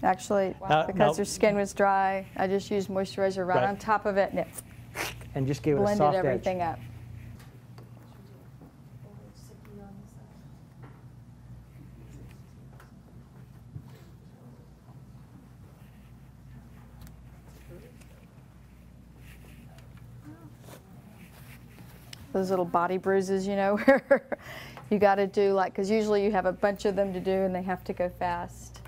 Actually, because your skin was dry, I just used moisturizer right on top of it, and it And just give it a blended soft everything edge. up. Those little body bruises, you know, where you got to do like, because usually you have a bunch of them to do and they have to go fast.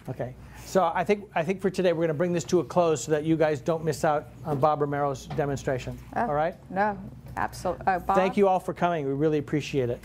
Okay, so I think for today we're going to bring this to a close so that you guys don't miss out on Bob Romero's demonstration. All right? No, absolutely. Bob? Thank you all for coming. We really appreciate it.